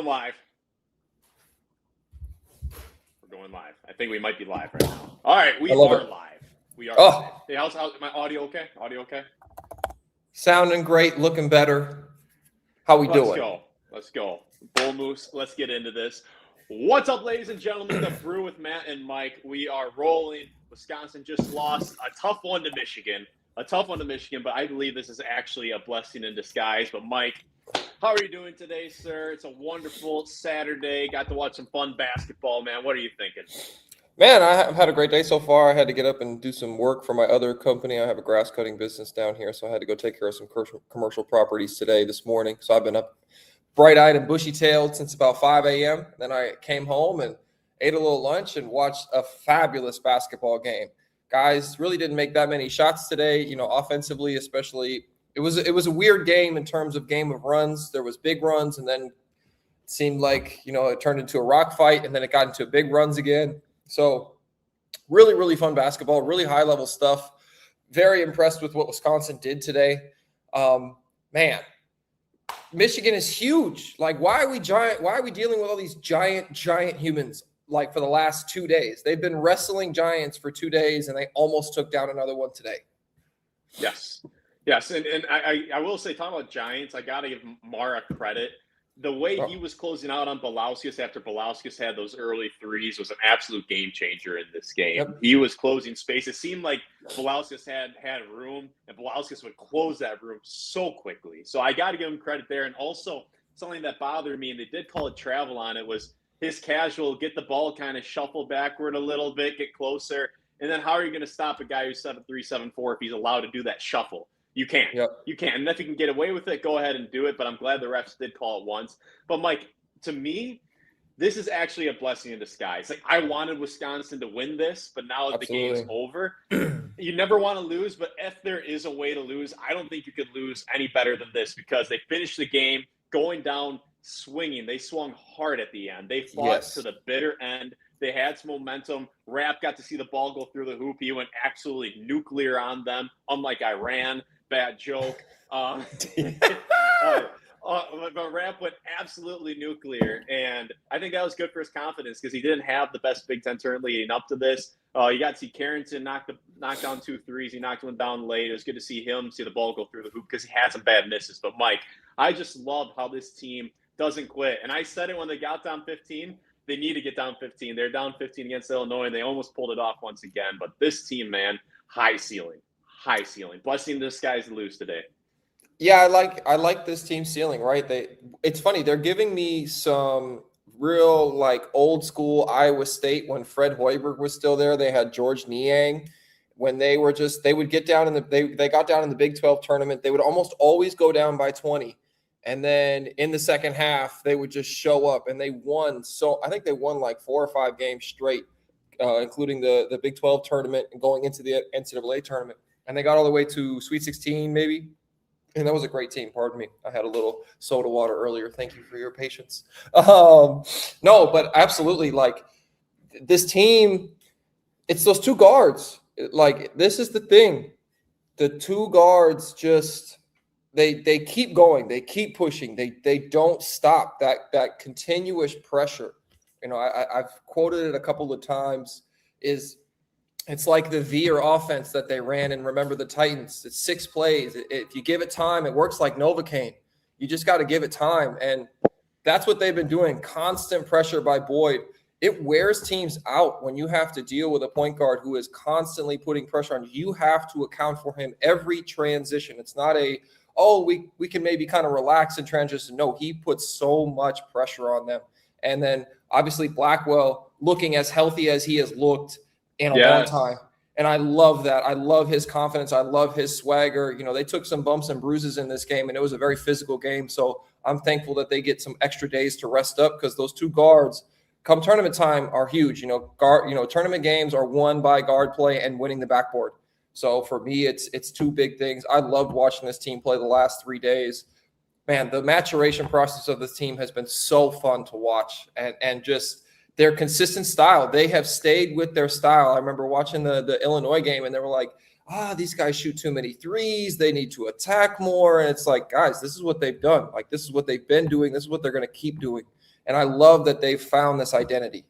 going live. We're going live. I think we might be live right now. All right, we are live. We are live. Hey, how's my audio okay? Audio okay? Sounding great, looking better. How we doing? Let's go. Bull Moose, let's get into this. What's up, ladies and gentlemen? The Brew with Matt and Mike. We are rolling. Wisconsin just lost a tough one to Michigan. But I believe this is actually a blessing in disguise. But Mike, how are you doing today, sir? It's a wonderful Saturday. Got to watch some fun basketball, man. What are you thinking? Man, I've had a great day so far. I had to get up and do some work for my other company. I have a grass cutting business down here, so I had to go take care of some commercial properties this morning. So I've been up bright-eyed and bushy-tailed since about 5 a.m. Then I came home and ate a little lunch and watched a fabulous basketball game. Guys really didn't make that many shots today, offensively especially. It was a weird game in terms of game of runs. There was big runs, and then it seemed like, it turned into a rock fight, and then it got into big runs again. So really, really fun basketball, really high-level stuff. Very impressed with what Wisconsin did today. Man, Michigan is huge. Like, why are we dealing with all these giant humans? Like, for the last 2 days, they've been wrestling giants for 2 days, and they almost took down another one today. Yes. And I will say, talking about giants, I got to give Mara credit. The way he was closing out on Balauskas after Balauskas had those early threes was an absolute game changer in this game. Yep. He was closing space. It seemed like Balauskas had room, and Balauskas would close that room so quickly. So I got to give him credit there. And also, something that bothered me, and they did call it travel on it, was his casual get the ball kind of shuffle backward a little bit, get closer. And then how are you going to stop a guy who's 7'3", 7'4" if he's allowed to do that shuffle? You can't. Yep. You can't. And if you can get away with it, go ahead and do it. But I'm glad the refs did call it once. But, Mike, to me, this is actually a blessing in disguise. Like, I wanted Wisconsin to win this, but now that the game's over, you never want to lose. But if there is a way to lose, I don't think you could lose any better than this, because they finished the game going down swinging. They swung hard at the end. They fought to the bitter end. They had some momentum. Rapp got to see the ball go through the hoop. He went absolutely nuclear on them, unlike Iran. Bad joke. But Rapp went absolutely nuclear, and I think that was good for his confidence, because he didn't have the best Big Ten tournament leading up to this. You got to see Carrington knock down 2 threes. He knocked one down late. It was good to see him see the ball go through the hoop, because he had some bad misses. But, Mike, I just love how this team doesn't quit. And I said it when they got down 15. They need to get down 15. They're down 15 against Illinois, and they almost pulled it off once again. But this team, man, high ceiling. Blessing this guy's to lose today. Yeah, I like this team ceiling, right? It's funny, they're giving me some real old school Iowa State when Fred Hoiberg was still there. They had George Niang when they would get down they got down in the Big 12 tournament. They would almost always go down by 20. And then in the second half, they would just show up, and they won. So I think they won 4 or 5 games straight, including the Big 12 tournament and going into the NCAA tournament. And they got all the way to Sweet 16, maybe. And that was a great team. Pardon me. I had a little soda water earlier. Thank you for your patience. No, but absolutely, this team, it's those 2 guards. This is the thing. The 2 guards just they keep going. They keep pushing. They don't stop. That continuous pressure. I've quoted it a couple of times. It's like the Veer offense that they ran, and remember the Titans. It's 6 plays. If you give it time, it works like Novocaine. You just got to give it time, and that's what they've been doing. Constant pressure by Boyd. It wears teams out when you have to deal with a point guard who is constantly putting pressure on you. You have to account for him every transition. It's not we can maybe kind of relax and transition. No, he puts so much pressure on them. And then obviously Blackwell looking as healthy as he has looked in a long time. And I love that. I love his confidence. I love his swagger. They took some bumps and bruises in this game, and it was a very physical game. So I'm thankful that they get some extra days to rest up, because those 2 guards come tournament time are huge. Tournament games are won by guard play and winning the backboard. So for me, it's 2 big things. I loved watching this team play the last 3 days. Man, the maturation process of this team has been so fun to watch, and just their consistent style. They have stayed with their style. I remember watching the Illinois game, and they were like, these guys shoot too many threes. They need to attack more. And it's like, guys, this is what they've done. This is what they've been doing. This is what they're going to keep doing. And I love that they've found this identity.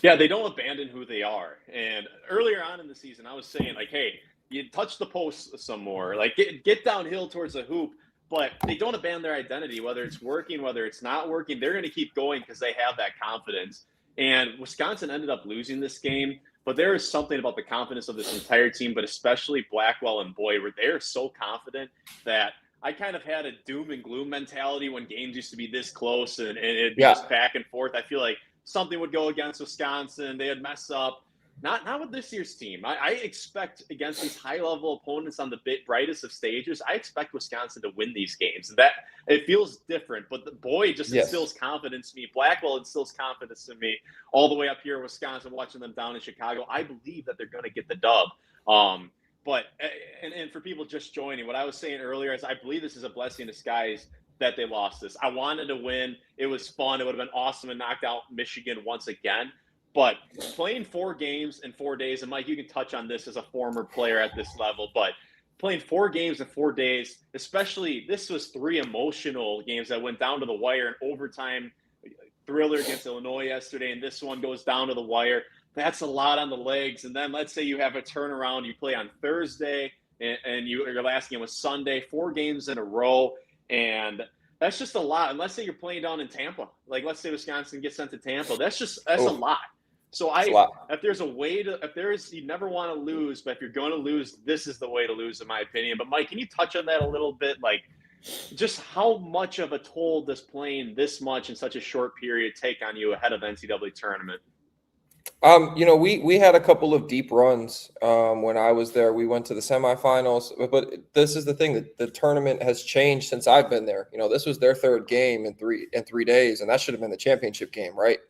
Yeah, they don't abandon who they are. And earlier on in the season, I was saying, like, hey, you touch the post some more, like get downhill towards the hoop, but they don't abandon their identity, whether it's working, whether it's not working. They're going to keep going because they have that confidence. And Wisconsin ended up losing this game, but there is something about the confidence of this entire team, but especially Blackwell and Boyd, where they're so confident that I kind of had a doom and gloom mentality when games used to be this close and it'd be just back and forth. I feel like something would go against Wisconsin. They'd mess up. Not with this year's team. I expect against these high-level opponents on the brightest of stages, I expect Wisconsin to win these games. And that it feels different. But the boy just instills confidence in me. Blackwell instills confidence in me all the way up here in Wisconsin, watching them down in Chicago. I believe that they're going to get the dub. But for people just joining, what I was saying earlier is I believe this is a blessing in disguise that they lost this. I wanted to win. It was fun. It would have been awesome and knocked out Michigan once again. But playing 4 games in 4 days, and Mike, you can touch on this as a former player at this level, but playing 4 games in 4 days, especially this was 3 emotional games that went down to the wire in overtime, thriller against Illinois yesterday, and this one goes down to the wire. That's a lot on the legs. And then let's say you have a turnaround, you play on Thursday, and your last game was Sunday, 4 games in a row, and that's just a lot. And let's say you're playing down in Tampa, like let's say Wisconsin gets sent to Tampa. That's a lot. So if there's a way to, you never want to lose, but if you're going to lose, this is the way to lose, in my opinion. But Mike, can you touch on that a little bit? Like, just how much of a toll does playing this much in such a short period take on you ahead of the NCAA tournament? We had a couple of deep runs when I was there. We went to the semifinals, but this is the thing, that the tournament has changed since I've been there. This was their 3rd game in 3 days, and that should have been the championship game, right?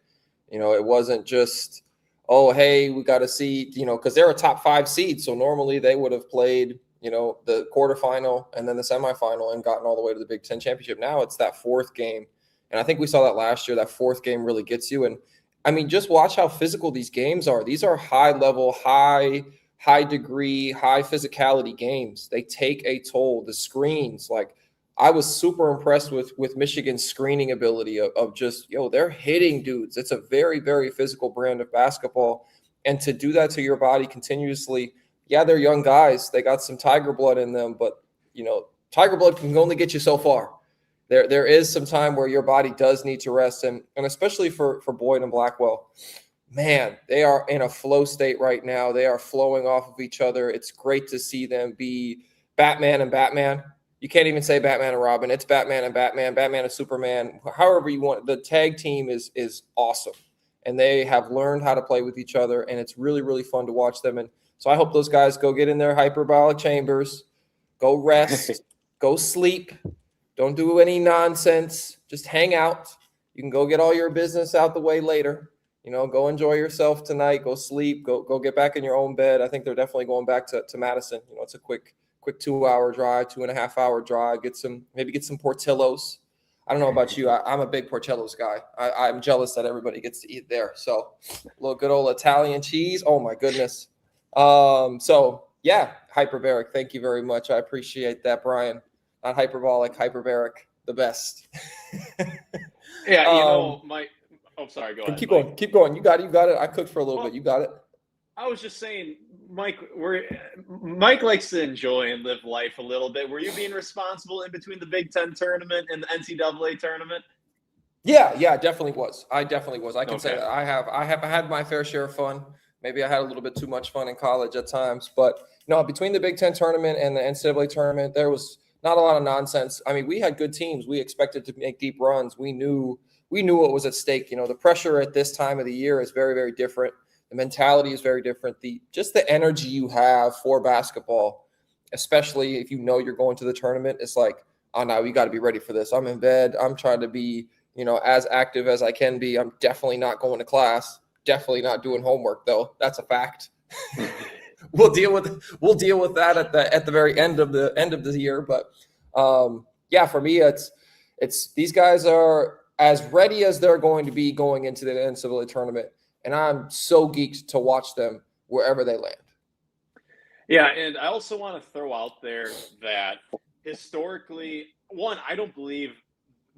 It wasn't just, oh, hey, we got to see, because they're a top 5 seed. So normally they would have played, the quarterfinal and then the semifinal and gotten all the way to the Big Ten championship. Now it's that 4th game. And I think we saw that last year. That 4th game really gets you. And I mean, just watch how physical these games are. These are high level, high degree, high physicality games. They take a toll. The screens, like, I was super impressed with Michigan's screening ability of just, they're hitting dudes. It's a very, very physical brand of basketball. And to do that to your body continuously, they're young guys. They got some tiger blood in them, but, tiger blood can only get you so far. There is some time where your body does need to rest. And especially for Boyd and Blackwell, man, they are in a flow state right now. They are flowing off of each other. It's great to see them be Batman and Batman. You can't even say Batman and Robin. It's Batman and Batman, Batman and Superman. However you want. The tag team is awesome. And they have learned how to play with each other. And it's really, really fun to watch them. And so I hope those guys go get in their hyperbolic chambers, go rest, go sleep. Don't do any nonsense. Just hang out. You can go get all your business out the way later. Go enjoy yourself tonight. Go sleep. Go get back in your own bed. I think they're definitely going back to Madison. It's a quick 2-hour drive, 2.5-hour drive. Maybe get some Portillo's. I don't know about you. I'm a big Portillo's guy. I'm jealous that everybody gets to eat there. So a little good old Italian cheese. Oh my goodness. Hyperbaric. Thank you very much. I appreciate that, Brian. Not hyperbolic, hyperbaric, the best. Mike. Oh, sorry. Go ahead. Keep going. You got it. I cooked for a little bit. You got it. I was just saying, Mike, Mike likes to enjoy and live life a little bit. Were you being responsible in between the Big Ten tournament and the NCAA tournament? Yeah, definitely was. I can say that I have had my fair share of fun. Maybe I had a little bit too much fun in college at times, but between the Big Ten tournament and the NCAA tournament, there was not a lot of nonsense. I mean, we had good teams. We expected to make deep runs. We knew what was at stake. The pressure at this time of the year is very, very different. The mentality is very different. The energy you have for basketball, especially if you're going to the tournament, it's like, oh no, we got to be ready for this. I'm in bed. I'm trying to be, as active as I can be. I'm definitely not going to class. Definitely not doing homework though. That's a fact. We'll deal with that at the very end of the year. But for me, it's these guys are as ready as they're going to be going into the NCAA tournament. And I'm so geeked to watch them wherever they land. Yeah, and I also want to throw out there that historically, one, I don't believe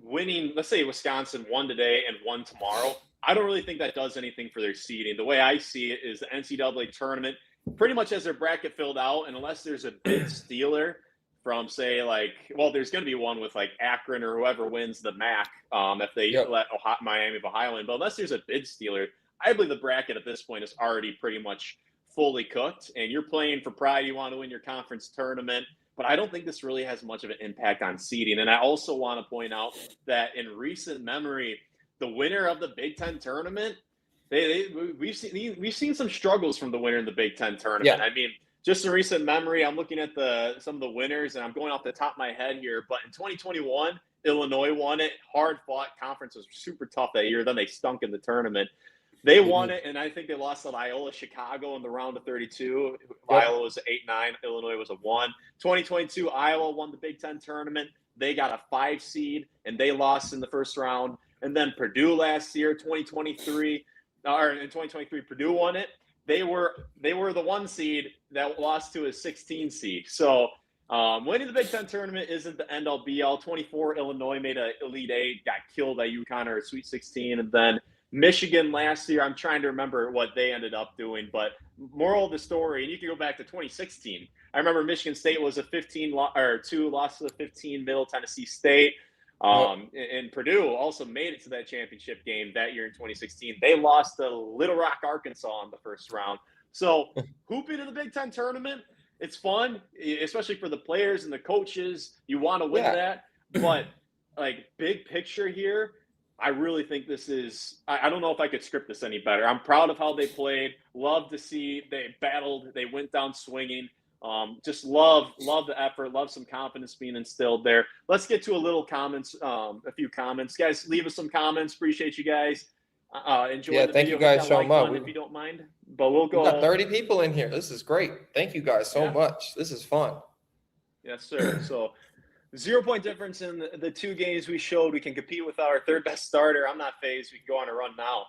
winning, let's say Wisconsin won today and won tomorrow, I don't really think that does anything for their seeding. The way I see it is the NCAA tournament pretty much has their bracket filled out, and unless there's a bid stealer from, say, like, well, there's going to be one with like Akron or whoever wins the MAC, if they let Miami of Ohio in. But unless there's a bid stealer, I believe the bracket at this point is already pretty much fully cooked, and you're playing for pride. You want to win your conference tournament. But I don't think this really has much of an impact on seeding. And I also want to point out that in recent memory, the winner of the Big Ten tournament, we've seen some struggles from the winner in the Big Ten tournament. Yeah. I mean, just in recent memory, I'm looking at some of the winners, and I'm going off the top of my head here. But in 2021, Illinois won it. Hard fought. Conference was super tough that year. Then they stunk in the tournament. They won it, and I think they lost to Loyola Chicago in the round of 32. Iowa was 8-9. Illinois was a 1. 2022, Iowa won the Big Ten tournament. They got a 5 seed, and they lost in the first round. And then Purdue last year, 2023, Purdue won it. They were the 1 seed that lost to a 16 seed. So winning the Big Ten tournament isn't the end-all be-all. 24, Illinois made an Elite 8, got killed by UConn or a Sweet 16, and then Michigan last year, I'm trying to remember what they ended up doing, but moral of the story, and you can go back to 2016. I remember Michigan State was a 2 loss to the 15 Middle Tennessee State. And Purdue also made it to that championship game that year in 2016. They lost to Little Rock, Arkansas in the first round. So hooping in the Big Ten tournament, it's fun, especially for the players and the coaches. You want to win that. But like big picture here, I really think this is – I don't know if I could script this any better. I'm proud of how they played. Love to see they battled. They went down swinging. Just love the effort. Love some confidence being instilled there. Let's get to a few comments. Guys, leave us some comments. Appreciate you guys. Enjoy the thank video. you guys so much. If you don't mind. But we'll go. We've got 30 people in here. This is great. Thank you guys so much. This is fun. Yes, sir. So – 0-point difference in the 2 games we showed. We can compete with our third best starter. I'm not phased. We can go on a run now.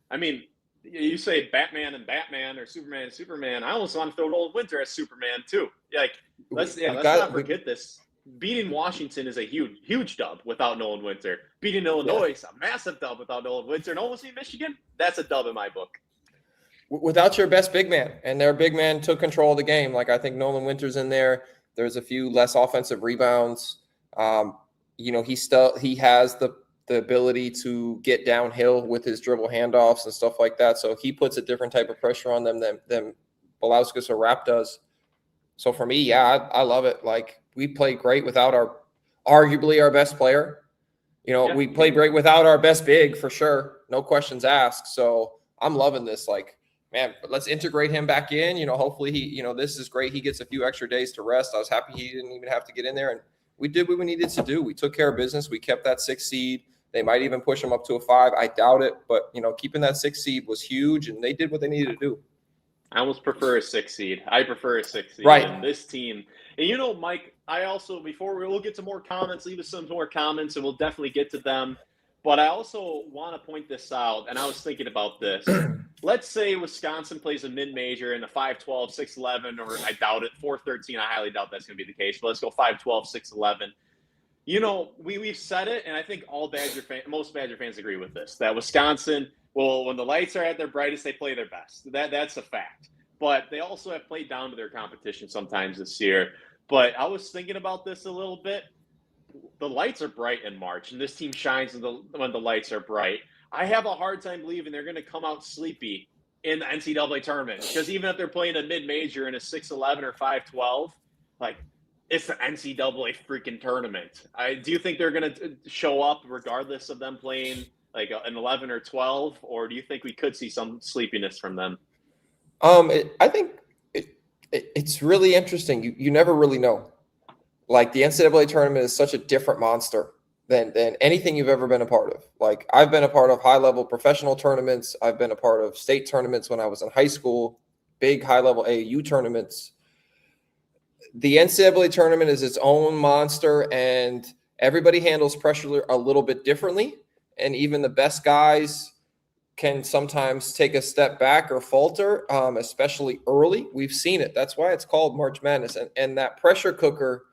I mean, you say Batman and Batman or Superman and Superman. I almost want to throw Nolan Winter as Superman too. Like, let's not forget this. Beating Washington is a huge dub without Nolan Winter. Beating Illinois is a massive dub without Nolan Winter. And almost beat Michigan, that's a dub in my book. Without your best big man, and their big man took control of the game. Like, I think Nolan Winter's in there. There's a few less offensive rebounds. He has the ability to get downhill with his dribble handoffs and stuff like that. So he puts a different type of pressure on them than Belauskas or Rapp does. So for me, I love it. Like, we played great without arguably our best player. We played great without our best big for sure. No questions asked. So I'm loving this. Like, man, let's integrate him back in. Hopefully this is great. He gets a few extra days to rest. I was happy he didn't even have to get in there. And we did what we needed to do. We took care of business. We kept that 6 seed. They might even push him up to a 5. I doubt it. But, keeping that 6 seed was huge, and they did what they needed to do. I almost prefer a 6 seed. I prefer a 6 seed. Right. And this team. And, Mike, I also, we'll get to more comments, leave us some more comments, and we'll definitely get to them. But I also want to point this out, and I was thinking about this. Let's say Wisconsin plays a mid-major in a 5-12, 6-11, or I doubt it, 4-13. I highly doubt that's going to be the case. But let's go 5-12, 6-11. We've said it, and I think most Badger fans agree with this, that Wisconsin, when the lights are at their brightest, they play their best. That's a fact. But they also have played down to their competition sometimes this year. But I was thinking about this a little bit. The lights are bright in March, and this team shines when the lights are bright. I have a hard time believing they're going to come out sleepy in the NCAA tournament, because even if they're playing a mid-major in a 6-11 or 5-12, like, it's the NCAA freaking tournament. Do you think they're going to show up regardless of them playing like an 11 or 12, or do you think we could see some sleepiness from them? I think it's really interesting. You never really know. Like, the NCAA tournament is such a different monster than anything you've ever been a part of. Like, I've been a part of high-level professional tournaments. I've been a part of state tournaments when I was in high school, big high-level AAU tournaments. The NCAA tournament is its own monster, and everybody handles pressure a little bit differently. And even the best guys can sometimes take a step back or falter, especially early. We've seen it. That's why it's called March Madness. And that pressure cooker,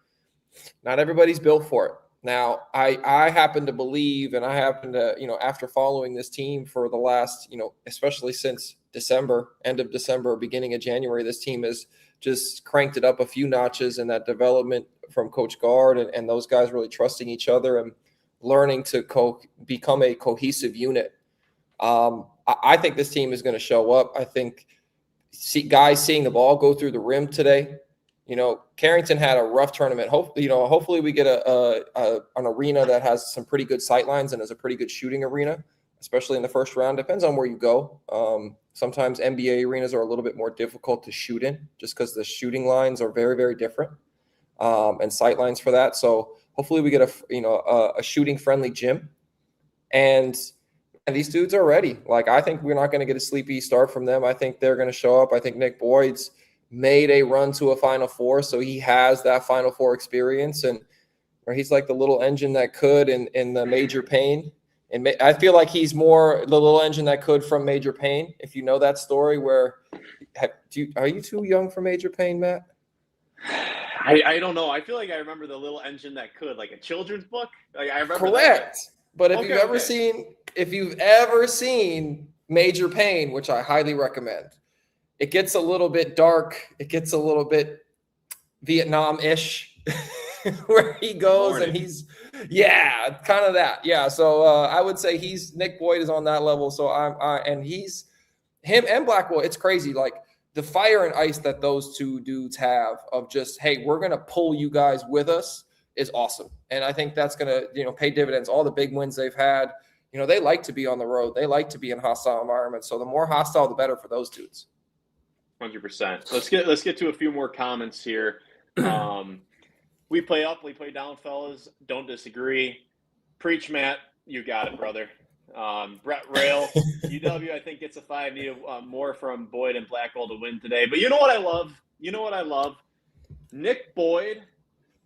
not everybody's built for it. Now, I happen to believe, and I happen to, after following this team for the last, especially since December, end of December, beginning of January, this team has just cranked it up a few notches in that development from Coach Gard and those guys really trusting each other and learning to become a cohesive unit. I think this team is going to show up. I think guys seeing the ball go through the rim today. Carrington had a rough tournament. Hopefully we get an arena that has some pretty good sightlines and is a pretty good shooting arena, especially in the first round. Depends on where you go. Sometimes NBA arenas are a little bit more difficult to shoot in just because the shooting lines are very, very different and sightlines for that. So hopefully we get a shooting friendly gym, and these dudes are ready. Like, I think we're not going to get a sleepy start from them. I think they're going to show up. I think Nick Boyd's made a run to a Final Four, so he has that Final Four experience, or he's like the little engine that could in the Major Payne. And I feel like he's more the little engine that could from Major Payne. If you know that story, are you too young for Major Payne, Matt? I don't know. I feel like I remember the little engine that could, like a children's book. Like, I remember. Correct. But if you've ever seen Major Payne, which I highly recommend, it gets a little bit dark. It gets a little bit Vietnam-ish where he goes and he's, kind of that. Yeah. So I would say Nick Boyd is on that level. So and he's him and Blackwell. It's crazy. Like the fire and ice that those two dudes have of just, hey, we're going to pull you guys with us is awesome. And I think that's going to, pay dividends. All the big wins they've had, they like to be on the road. They like to be in hostile environments. So the more hostile, the better for those dudes. 100%. Let's get to a few more comments here. We play up, we play down, fellas. Don't disagree. Preach, Matt. You got it, brother. Brett Rail, UW, I think gets a 5. Need more from Boyd and Blackwell to win today. But you know what I love? Nick Boyd.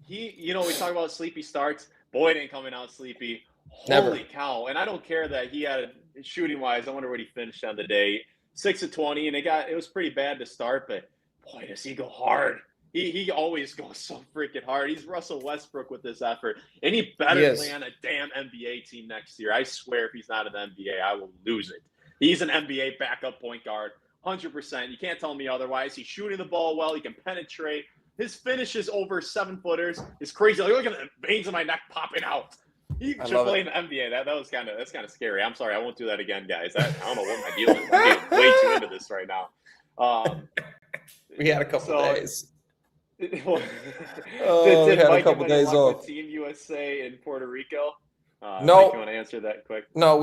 We talk about sleepy starts. Boyd ain't coming out sleepy. Holy cow! And I don't care that he had shooting wise. I wonder what he finished on the day. 6 of 20, and it was pretty bad to start, but boy, does he go hard. He always goes so freaking hard. He's Russell Westbrook with this effort, and he better play on a damn NBA team next year. I swear, if he's not in the NBA, I will lose it. He's an NBA backup point guard, 100%. You can't tell me otherwise. He's shooting the ball well. He can penetrate. His finishes over 7-footers is crazy. Like, look at the veins in my neck popping out. He should play in the NBA. That's kind of scary. I'm sorry, I won't do that again, guys. I don't know what my deal is. I'm getting way too into this right now. We had a couple days. Did we had a couple days off. With Team USA in Puerto Rico. No, Mike, you want to answer that quick? No,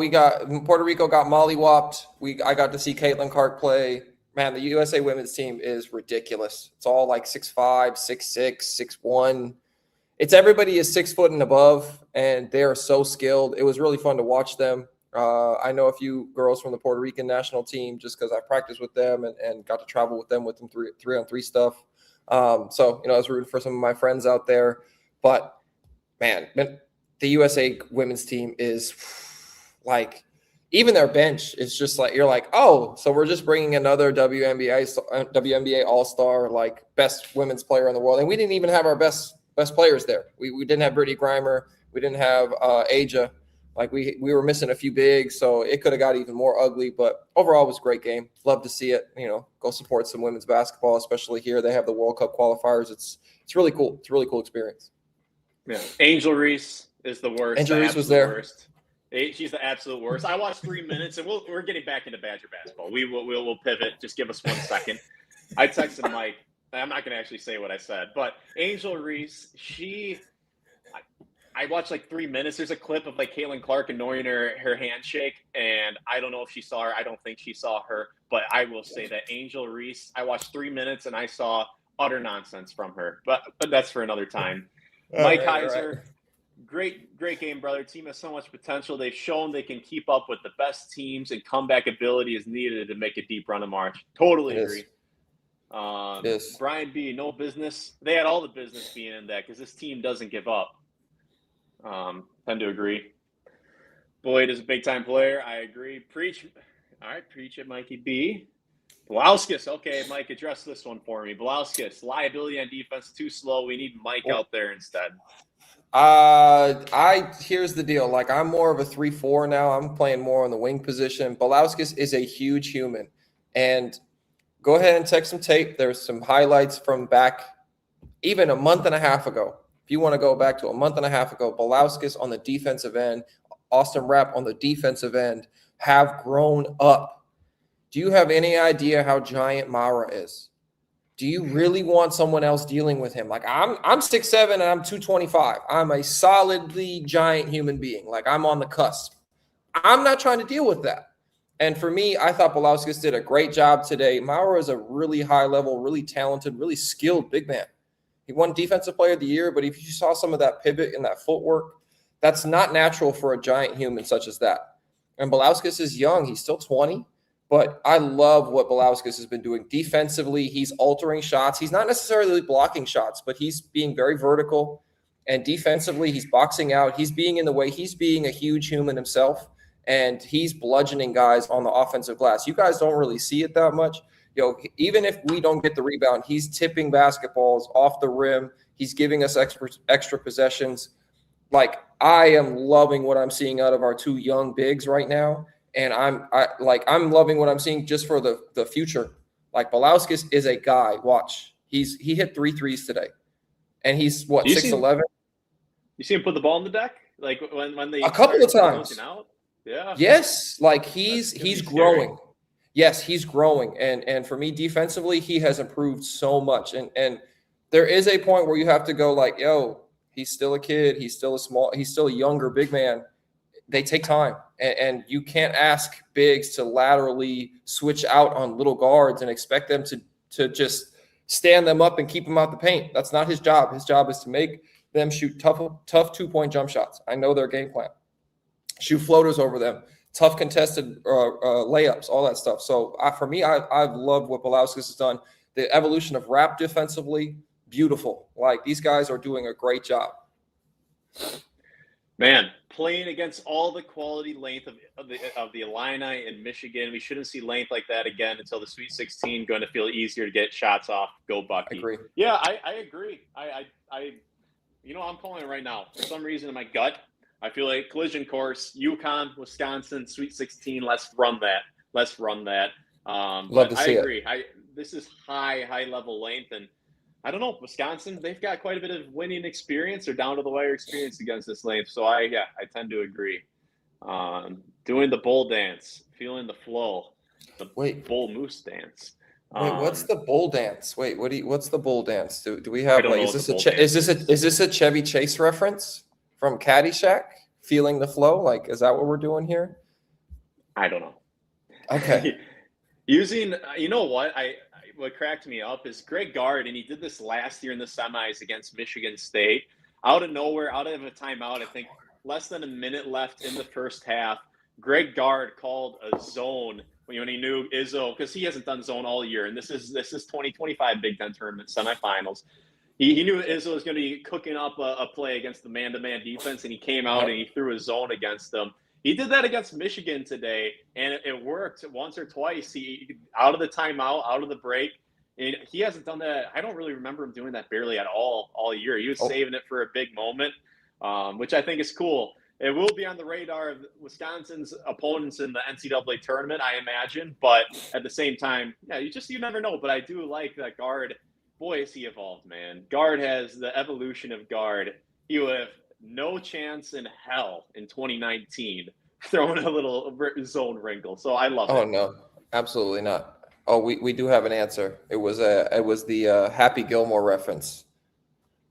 Puerto Rico got mollywopped. I got to see Caitlin Clark play. Man, the USA women's team is ridiculous. It's all like 6'5", 6'6", 6'1". It's everybody is 6 foot and above, and they are so skilled. It was really fun to watch them. I know a few girls from the Puerto Rican national team just because I practiced with them and got to travel with them 3-on-3 stuff. So, I was rooting for some of my friends out there. But, man, the USA women's team is like – even their bench is just like, you're like, oh, so we're just bringing another WNBA all-star, like best women's player in the world. And we didn't even have our best players there. We didn't have Brittany Griner. We didn't have Aja. Like we were missing a few bigs, so it could have got even more ugly. But overall, it was a great game. Love to see it. Go support some women's basketball, especially here. They have the World Cup qualifiers. It's really cool. It's a really cool experience. Yeah, Angel Reese is the worst. Angel Reese was there. Worst. She's the absolute worst. I watched 3 minutes, and we're getting back into Badger basketball. We'll pivot. Just give us 1 second. I texted Mike. I'm not going to actually say what I said, but Angel Reese, I watched like 3 minutes. There's a clip of like Caitlin Clark annoying her handshake, and I don't know if she saw her. I don't think she saw her, but I will say that Angel Reese, I watched 3 minutes, and I saw utter nonsense from her. But that's for another time. Mike Heiser. Great game, brother. Team has so much potential. They've shown they can keep up with the best teams, and comeback ability is needed to make a deep run in March. Totally agree. Yes. Brian B, no business. They had all the business being in that because this team doesn't give up. Tend to agree. Boyd is a big-time player. I agree. Preach. All right, preach it, Mikey B. Blauskis. Okay, Mike, address this one for me. Blauskis, liability on defense, too slow. We need Mike out there instead. Here's the deal. Like, I'm more of a 3-4 now. I'm playing more on the wing position. Balauskas is a huge human. And go ahead and check some tape. There's some highlights from back even a month and a half ago. If you want to go back to a month and a half ago, Balauskas on the defensive end, Austin Rapp on the defensive end have grown up. Do you have any idea how giant Mara is? Do you really want someone else dealing with him? Like, I'm 6'7" and I'm 225. I'm a solidly giant human being. Like, I'm on the cusp. I'm not trying to deal with that. And for me, I thought Balauskas did a great job today. Maurer is a really high level, really talented, really skilled big man. He won Defensive Player of the Year, but if you saw some of that pivot and that footwork, that's not natural for a giant human such as that. And Balauskas is young. He's still 20. But I love what Balauskas has been doing defensively. He's altering shots. He's not necessarily blocking shots, but he's being very vertical. And defensively, he's boxing out. He's being in the way. He's being a huge human himself. And he's bludgeoning guys on the offensive glass. You guys don't really see it that much. Even if we don't get the rebound, he's tipping basketballs off the rim. He's giving us extra possessions. Like, I am loving what I'm seeing out of our two young bigs right now. And I'm loving what I'm seeing just for the future. Like, Balauskas is a guy. Watch, he hit 3 threes today, and he's what, 6'11". You see him put the ball in the deck, like when they a couple of times. Out? Yeah. Yes, like he's growing. Yes, he's growing, and for me defensively, he has improved so much. And there is a point where you have to go like, yo, he's still a kid. He's still a younger big man. They take time, and you can't ask bigs to laterally switch out on little guards and expect them to just stand them up and keep them out the paint. That's not his job. His job is to make them shoot tough 2-point jump shots. I know their game plan. Shoot floaters over them, tough contested layups, all that stuff. So for me, I've loved what Balauskas has done. The evolution of Rapp defensively, beautiful. Like, these guys are doing a great job. Man, playing against all the quality length of the Illini in Michigan, we shouldn't see length like that again until the Sweet 16. Going to feel easier to get shots off. Go Bucky. Agree. Yeah, I agree. I'm calling it right now. For some reason in my gut, I feel like collision course, UConn, Wisconsin, Sweet 16. Let's run that. Love to see I agree. This is high level length, and I don't know, Wisconsin, they've got quite a bit of winning experience or down to the wire experience against this length. So I tend to agree. Doing the bull dance, feeling the flow, bull moose dance. What's the bull dance? What's the bull dance? Do we have like, is this a Chevy Chase reference from Caddyshack? Feeling the flow? Like, is that what we're doing here? I don't know. Okay. Using, what cracked me up is Greg Gard, and he did this last year in the semis against Michigan State. Out of nowhere, out of a timeout, I think less than a minute left in the first half, Greg Gard called a zone when he knew Izzo, because he hasn't done zone all year, and this is 2025 Big Ten Tournament semifinals. He knew Izzo was going to be cooking up a play against the man-to-man defense, and he came out and he threw a zone against them. He did that against Michigan today, and it worked once or twice. He out of the timeout, out of the break, and he hasn't done that. I don't really remember him doing that barely at all year. He was saving it for a big moment, which I think is cool. It will be on the radar of Wisconsin's opponents in the NCAA tournament, I imagine. But at the same time, you never know. But I do like that Gard. Boy, has he evolved, man. Gard has the evolution of Gard. He would have no chance in hell in 2019 throwing a little zone wrinkle. So I love it. Oh no, absolutely not. Oh, we do have an answer. It was the Happy Gilmore reference.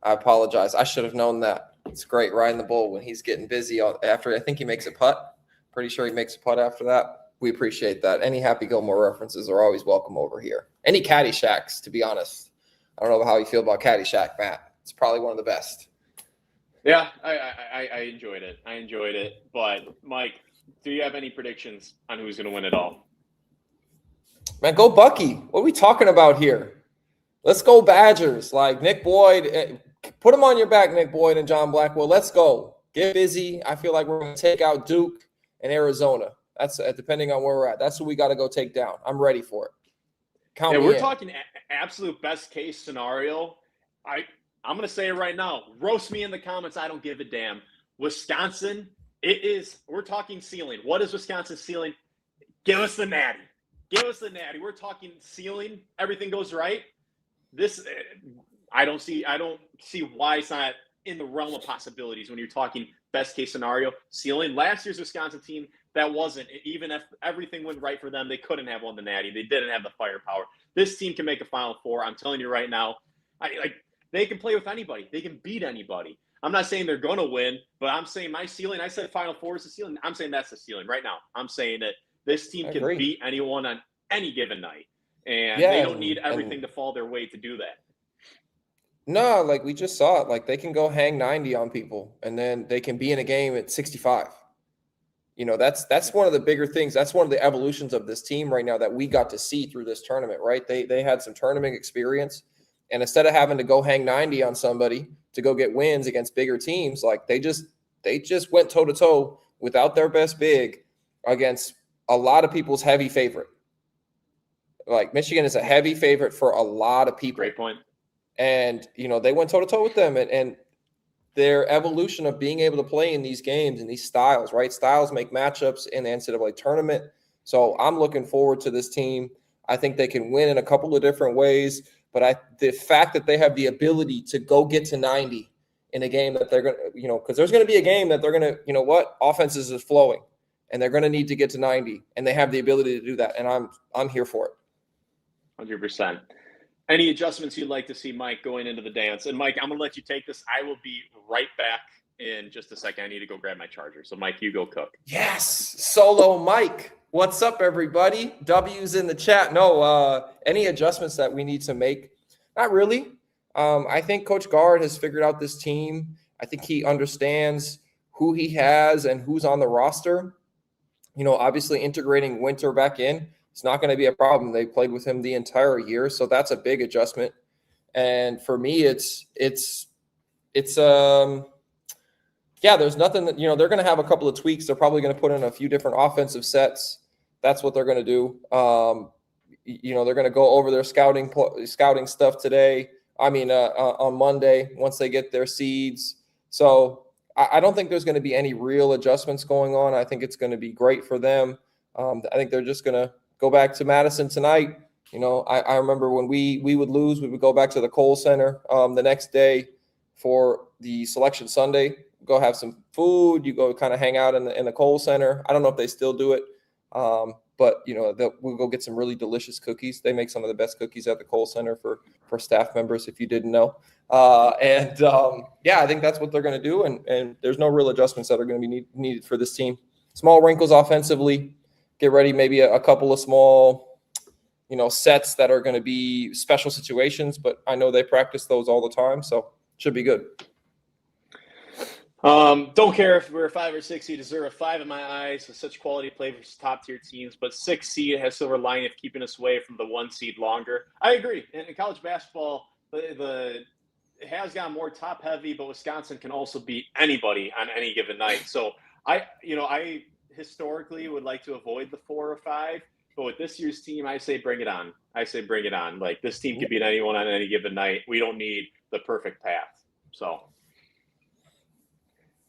I apologize. I should have known that. It's great riding the bull when he's getting busy after. I think he makes a putt. Pretty sure he makes a putt after that. We appreciate that. Any Happy Gilmore references are always welcome over here. Any Caddyshacks, to be honest. I don't know how you feel about Caddyshack, Matt. It's probably one of the best. Yeah, I enjoyed it. But, Mike, do you have any predictions on who's going to win it all? Man, go Bucky. What are we talking about here? Let's go Badgers. Like, Nick Boyd. Put them on your back, Nick Boyd and John Blackwell. Let's go. Get busy. I feel like we're going to take out Duke and Arizona. That's depending on where we're at. That's what we got to go take down. I'm ready for it. We're talking absolute best case scenario. I'm going to say it right now. Roast me in the comments. I don't give a damn. Wisconsin, we're talking ceiling. What is Wisconsin's ceiling? Give us the natty. Give us the natty. We're talking ceiling. Everything goes right. I don't see why it's not in the realm of possibilities when you're talking best case scenario. Ceiling. Last year's Wisconsin team, that wasn't. Even if everything went right for them, they couldn't have won the natty. They didn't have the firepower. This team can make a Final Four. I'm telling you right now. They can play with anybody. They can beat anybody. I'm not saying they're going to win, but I'm saying my ceiling, I said Final Four is the ceiling. I'm saying that's the ceiling right now. I'm saying that this team can beat anyone on any given night. And they don't need everything to fall their way to do that. No, like we just saw it. Like they can go hang 90 on people, and then they can be in a game at 65. You know, that's one of the bigger things. That's one of the evolutions of this team right now that we got to see through this tournament, right? They had some tournament experience. And instead of having to go hang 90 on somebody to go get wins against bigger teams, like they just went toe-to-toe without their best big against a lot of people's heavy favorite. Like Michigan is a heavy favorite for a lot of people. Great point. And, you know, they went toe-to-toe with them. And their evolution of being able to play in these games and these styles, right? Styles make matchups in the NCAA tournament. So I'm looking forward to this team. I think they can win in a couple of different ways. But the fact that they have the ability to go get to 90 in a game that they're going to, you know, because there's going to be a game that they're going to, you know what, offenses is flowing, and they're going to need to get to 90, and they have the ability to do that, and I'm here for it. 100%. Any adjustments you'd like to see, Mike, going into the dance? And Mike, I'm going to let you take this. I will be right back in just a second. I need to go grab my charger. So Mike, you go cook. Yes, solo Mike. What's up, everybody? W's in the chat. No, any adjustments that we need to make? Not really. I think Coach Gard has figured out this team. I think he understands who he has and who's on the roster. You know, obviously integrating Winter back in, it's not going to be a problem. They played with him the entire year, so that's a big adjustment. And for me, yeah, there's nothing that, you know, they're going to have a couple of tweaks. They're probably going to put in a few different offensive sets. That's what they're going to do. You know, they're going to go over their scouting stuff today. On Monday, once they get their seeds. So I don't think there's going to be any real adjustments going on. I think it's going to be great for them. I think they're just going to go back to Madison tonight. You know, I remember when we would lose, we would go back to the Kohl Center the next day for the Selection Sunday. Go have some food. You go kind of hang out in the Kohl Center. I don't know if they still do it. But, you know, we'll go get some really delicious cookies. They make some of the best cookies at the Kohl Center for staff members, if you didn't know. Yeah, I think that's what they're going to do. And there's no real adjustments that are going to be needed for this team. Small wrinkles offensively. Get ready maybe a couple of small, you know, sets that are going to be special situations. But I know they practice those all the time, so should be good. Don't care if we're 5 or 6. You deserve a 5 in my eyes with such quality play versus top tier teams. But 6 seed has silver lining of keeping us away from the 1 seed longer. I agree. In college basketball, it has gotten more top heavy, but Wisconsin can also beat anybody on any given night. So I historically would like to avoid the 4 or 5. But with this year's team, I say bring it on. Like this team can beat anyone on any given night. We don't need the perfect path. So.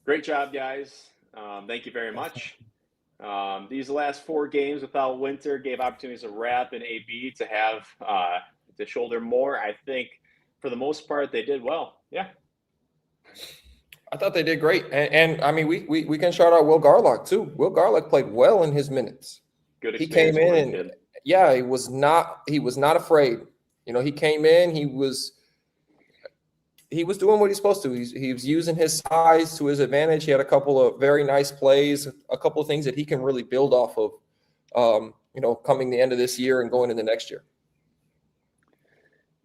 Great job, guys. Thank you very much. These last 4 games without Winter gave opportunities to Rap and AB to have to shoulder more. I think for the most part they did well. Yeah. I thought they did great. And I mean, we can shout out Will Garlock too. Will Garlock played well in his minutes. Good experience. He came in and yeah, he was not afraid. You know, he came in, he was doing what he's supposed to. He was using his size to his advantage. He had a couple of very nice plays, a couple of things that he can really build off of, you know, coming the end of this year and going into next year.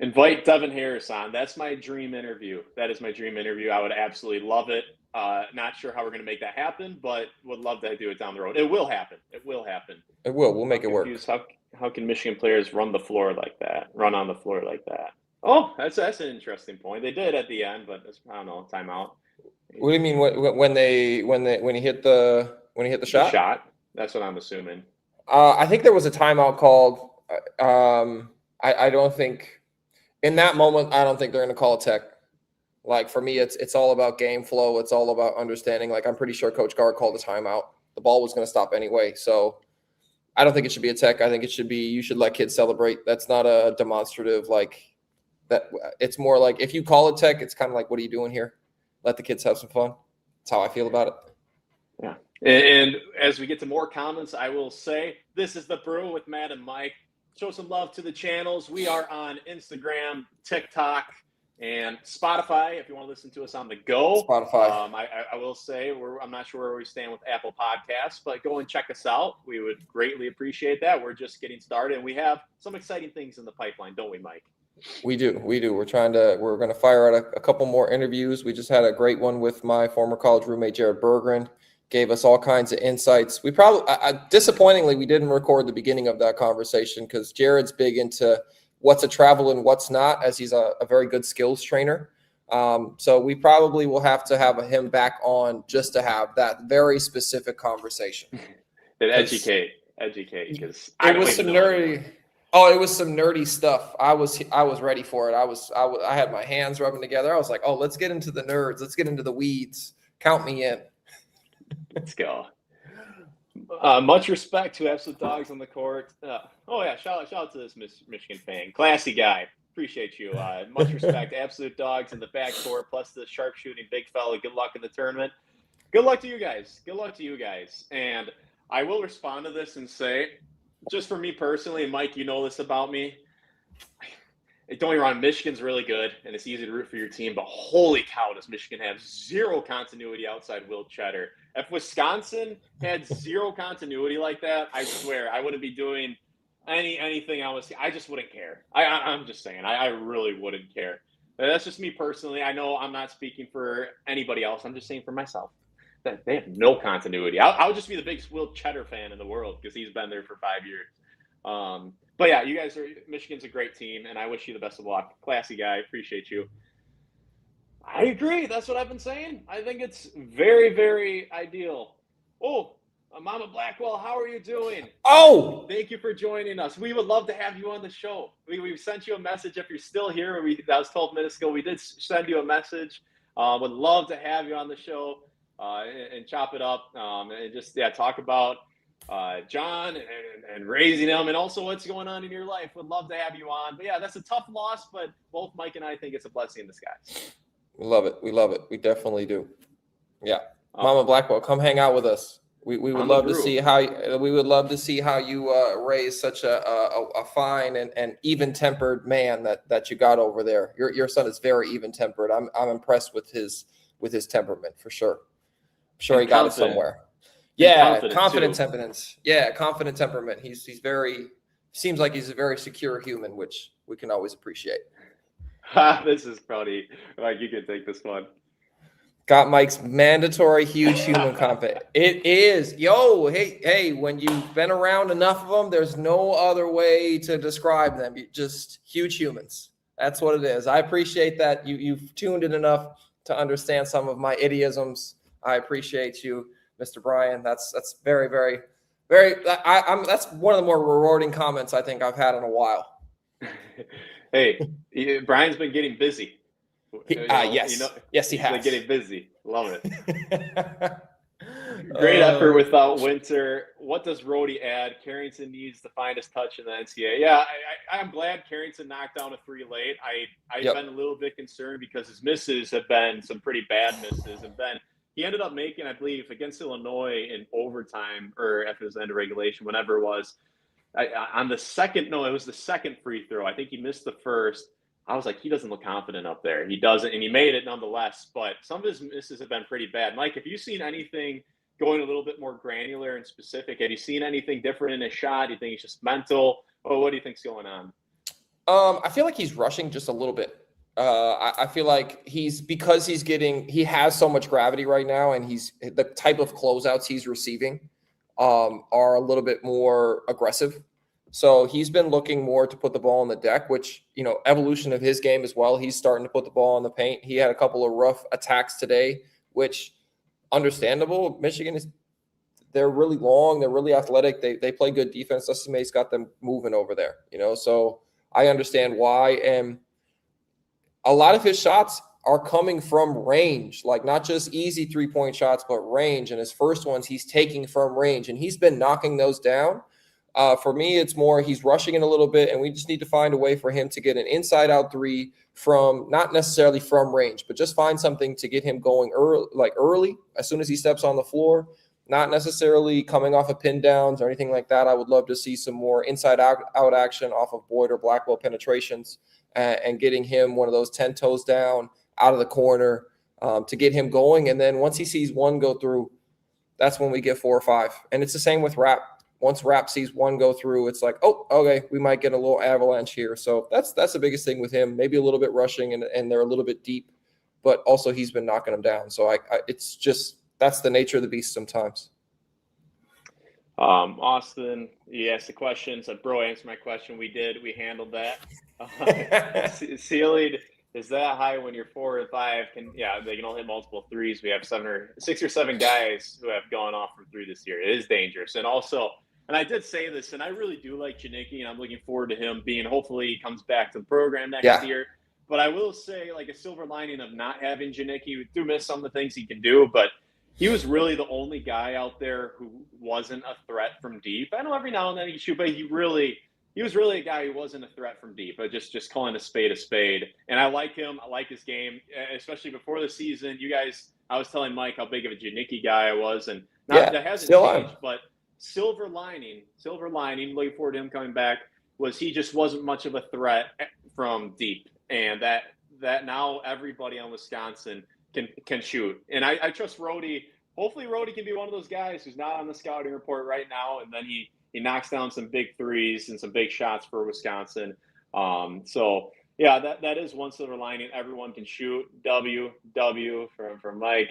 Invite Devin Harris on. That's my dream interview. That is my dream interview. I would absolutely love it. Not sure how we're going to make that happen, but would love to do it down the road. It will happen. It will. We'll make it work. How can Michigan players run on the floor like that? Oh, that's an interesting point. They did at the end, but I don't know, timeout. What do you mean when he hit the shot? The shot. That's what I'm assuming. I think there was a timeout called. I don't think in that moment. I don't think they're going to call a tech. Like for me, it's all about game flow. It's all about understanding. Like I'm pretty sure Coach Gard called a timeout. The ball was going to stop anyway. So I don't think it should be a tech. I think it should be, you should let kids celebrate. That's not a demonstrative, like that. It's more like if you call it tech, it's kind of like, what are you doing here? Let the kids have some fun. That's how I feel about it. Yeah. And as we get to more comments, I will say this is the Brew with Matt and Mike. Show some love to the channels. We are on Instagram, TikTok, and Spotify if you want to listen to us on the go. Spotify. I will say I'm not sure where we stand with Apple Podcasts, but go and check us out. We would greatly appreciate that. We're just getting started, and we have some exciting things in the pipeline, don't we, Mike? We do. We're going to fire out a couple more interviews. We just had a great one with my former college roommate, Jared Berggren. Gave us all kinds of insights. We probably, disappointingly, we didn't record the beginning of that conversation because Jared's big into what's a travel and what's not, as he's a very good skills trainer. So we probably will have to have him back on just to have that very specific conversation. Educate, because it was some nerdy. Oh, it was some nerdy stuff. I was ready for it. I had my hands rubbing together. I was like, oh, let's get into the nerds. Let's get into the weeds. Count me in. Let's go. Much respect to Absolute Dogs on the court. Shout out to this Michigan fan. Classy guy. Appreciate you. Much respect. Absolute Dogs in the backcourt, plus the sharpshooting big fella. Good luck in the tournament. Good luck to you guys. And I will respond to this and say, just for me personally, and Mike, you know this about me. Don't get me wrong, Michigan's really good, and it's easy to root for your team, but holy cow, does Michigan have zero continuity outside Will Cheddar. If Wisconsin had zero continuity like that, I swear I wouldn't be doing anything else. I just wouldn't care. I'm just saying, I really wouldn't care. That's just me personally. I know I'm not speaking for anybody else. I'm just saying for myself that they have no continuity. I would just be the biggest Will Cheddar fan in the world because he's been there for 5 years. But yeah, Michigan's a great team, and I wish you the best of luck. Classy guy, appreciate you. I agree. That's what I've been saying. I think it's very, very ideal. Oh, Mama Blackwell, how are you doing? Oh! Thank you for joining us. We would love to have you on the show. We sent you a message if you're still here. That was 12 minutes ago. We did send you a message. Would love to have you on the show and chop it up and just talk about John and raising him, and also what's going on in your life. Would love to have you on. But yeah, that's a tough loss, but both Mike and I think it's a blessing in disguise. We love it. We definitely do. Yeah, Mama Blackwell, come hang out with us. We would love to see how you raise such a fine and even tempered man that you got over there. Your son is very even tempered. I'm impressed with his temperament for sure. I'm sure he got it somewhere. Yeah, confident temperament. Yeah, confident temperament. He's very, seems like he's a very secure human, which we can always appreciate. This is probably like you can take this one. Got Mike's mandatory huge human confidence. It is. Yo, hey, when you've been around enough of them, there's no other way to describe them. Just huge humans. That's what it is. I appreciate that you've tuned in enough to understand some of my idioms. I appreciate you, Mr. Brian. That's very, very, very. That's one of the more rewarding comments I think I've had in a while. Hey, Brian's been getting busy. Yes, he has. Been getting busy. Love it. Great effort without Winter. What does Rhodey add? Carrington needs the finest touch in the NCAA. Yeah, I'm glad Carrington knocked down a 3 late. I've been a little bit concerned because his misses have been some pretty bad misses, and then he ended up making, I believe, against Illinois in overtime or after the end of regulation, whenever it was. It was the second free throw. I think he missed the first. I was like, he doesn't look confident up there. He doesn't, and he made it nonetheless. But some of his misses have been pretty bad. Mike, have you seen anything going a little bit more granular and specific? Have you seen anything different in his shot? Do you think it's just mental? Or what do you think's going on? I feel like he's rushing just a little bit. I feel like he has so much gravity right now, and the type of closeouts he's receiving are a little bit more aggressive. So he's been looking more to put the ball on the deck, which, evolution of his game as well. He's starting to put the ball on the paint. He had a couple of rough attacks today, which understandable. Michigan they're really long. They're really athletic. They play good defense. Dusty May's got them moving over there, so I understand why. And a lot of his shots, are coming from range, like not just easy 3-point shots, but range. And his first ones, he's taking from range, and he's been knocking those down. For me, it's more he's rushing it a little bit, and we just need to find a way for him to get an inside-out three from not necessarily from range, but just find something to get him going early as soon as he steps on the floor. Not necessarily coming off of pin downs or anything like that. I would love to see some more inside-out action off of Boyd or Blackwell penetrations and getting him one of those 10 toes down out of the corner to get him going. And then once he sees one go through, that's when we get 4 or 5. And it's the same with Rap. Once Rap sees one go through, it's like, oh, okay, we might get a little avalanche here. So that's the biggest thing with him. Maybe a little bit rushing and they're a little bit deep, but also he's been knocking them down. So it's just that's the nature of the beast sometimes. Austin, you asked the question. So Bro answered my question. We handled that. Ceiling is that high when you're 4 and 5. They can all hit multiple threes. We have 6 or 7 guys who have gone off from 3 this year. It is dangerous. And also, and I did say this, and I really do like Janicki, and I'm looking forward to him hopefully he comes back to the program next year. But I will say, like, a silver lining of not having Janicki, we do miss some of the things he can do, but he was really the only guy out there who wasn't a threat from deep. I know every now and then he can shoot, but he was really a guy who wasn't a threat from deep, but just calling a spade a spade. And I like him. I like his game, especially before the season. You guys, I was telling Mike how big of a Janicki guy I was, and that hasn't changed. But silver lining, looking forward to him coming back, was he just wasn't much of a threat from deep, and that now everybody on Wisconsin can shoot. And I trust Rhodey. Hopefully Rhodey can be one of those guys who's not on the scouting report right now, and then he knocks down some big threes and some big shots for Wisconsin. So yeah, that is one silver lining. Everyone can shoot. W from Mike.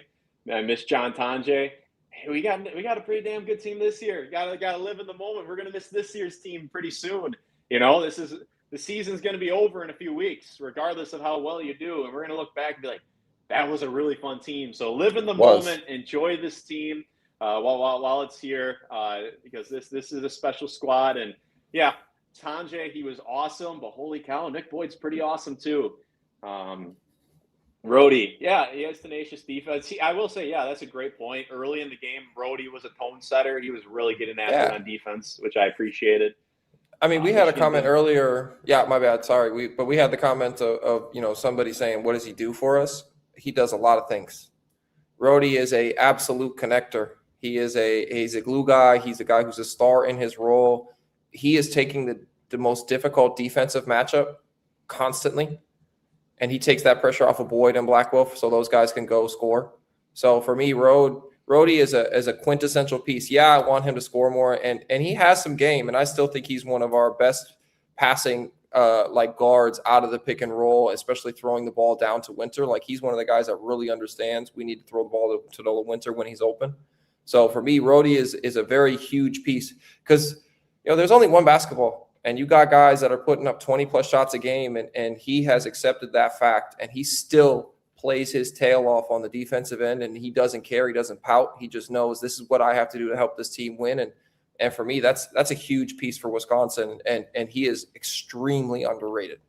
I miss John Tanjay. Hey, we got a pretty damn good team this year. Gotta live in the moment. We're gonna miss this year's team pretty soon. The season's gonna be over in a few weeks, regardless of how well you do, and we're gonna look back and be like, that was a really fun team. So live in the moment, enjoy this team while it's here, because this is a special squad. And yeah, Tanjay, he was awesome, but holy cow, Nick Boyd's pretty awesome too. Rhodey, yeah, he has tenacious defense. I will say, yeah, that's a great point. Early in the game, Rhodey was a tone setter. He was really getting after it on defense, which I appreciated. I mean, we had a comment earlier. Yeah, my bad. Sorry. But we had the comment of somebody saying, what does he do for us? He does a lot of things. Rhodey is a absolute connector. He's a glue guy. He's a guy who's a star in his role. He is taking the most difficult defensive matchup constantly, and he takes that pressure off of Boyd and Blackwell so those guys can go score. So for me, Rhodey is a quintessential piece. Yeah, I want him to score more, and he has some game, and I still think he's one of our best passing guards out of the pick and roll, especially throwing the ball down to Winter. Like, he's one of the guys that really understands we need to throw the ball to Nola Winter when he's open. So for me, Rhodey is a very huge piece because there's only one basketball, and you got guys that are putting up 20-plus shots a game, and he has accepted that fact, and he still plays his tail off on the defensive end, and he doesn't care. He doesn't pout. He just knows this is what I have to do to help this team win. And for me, that's a huge piece for Wisconsin, and he is extremely underrated.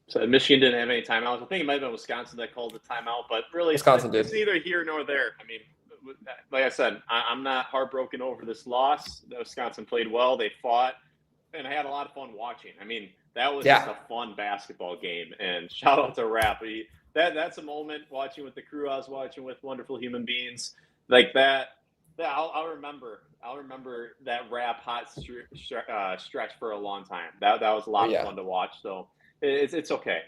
So Michigan didn't have any timeouts. I think it might have been Wisconsin that called the timeout, but really Wisconsin did. It's neither here nor there. I mean, like I said, I'm not heartbroken over this loss. Wisconsin played well. They fought, and I had a lot of fun watching. I mean, that was just a fun basketball game, and shout out to Rap. That's a moment watching with the crew I was watching with, wonderful human beings like that. I'll remember that Rap hot stretch for a long time. That was a lot of fun to watch. So it's okay.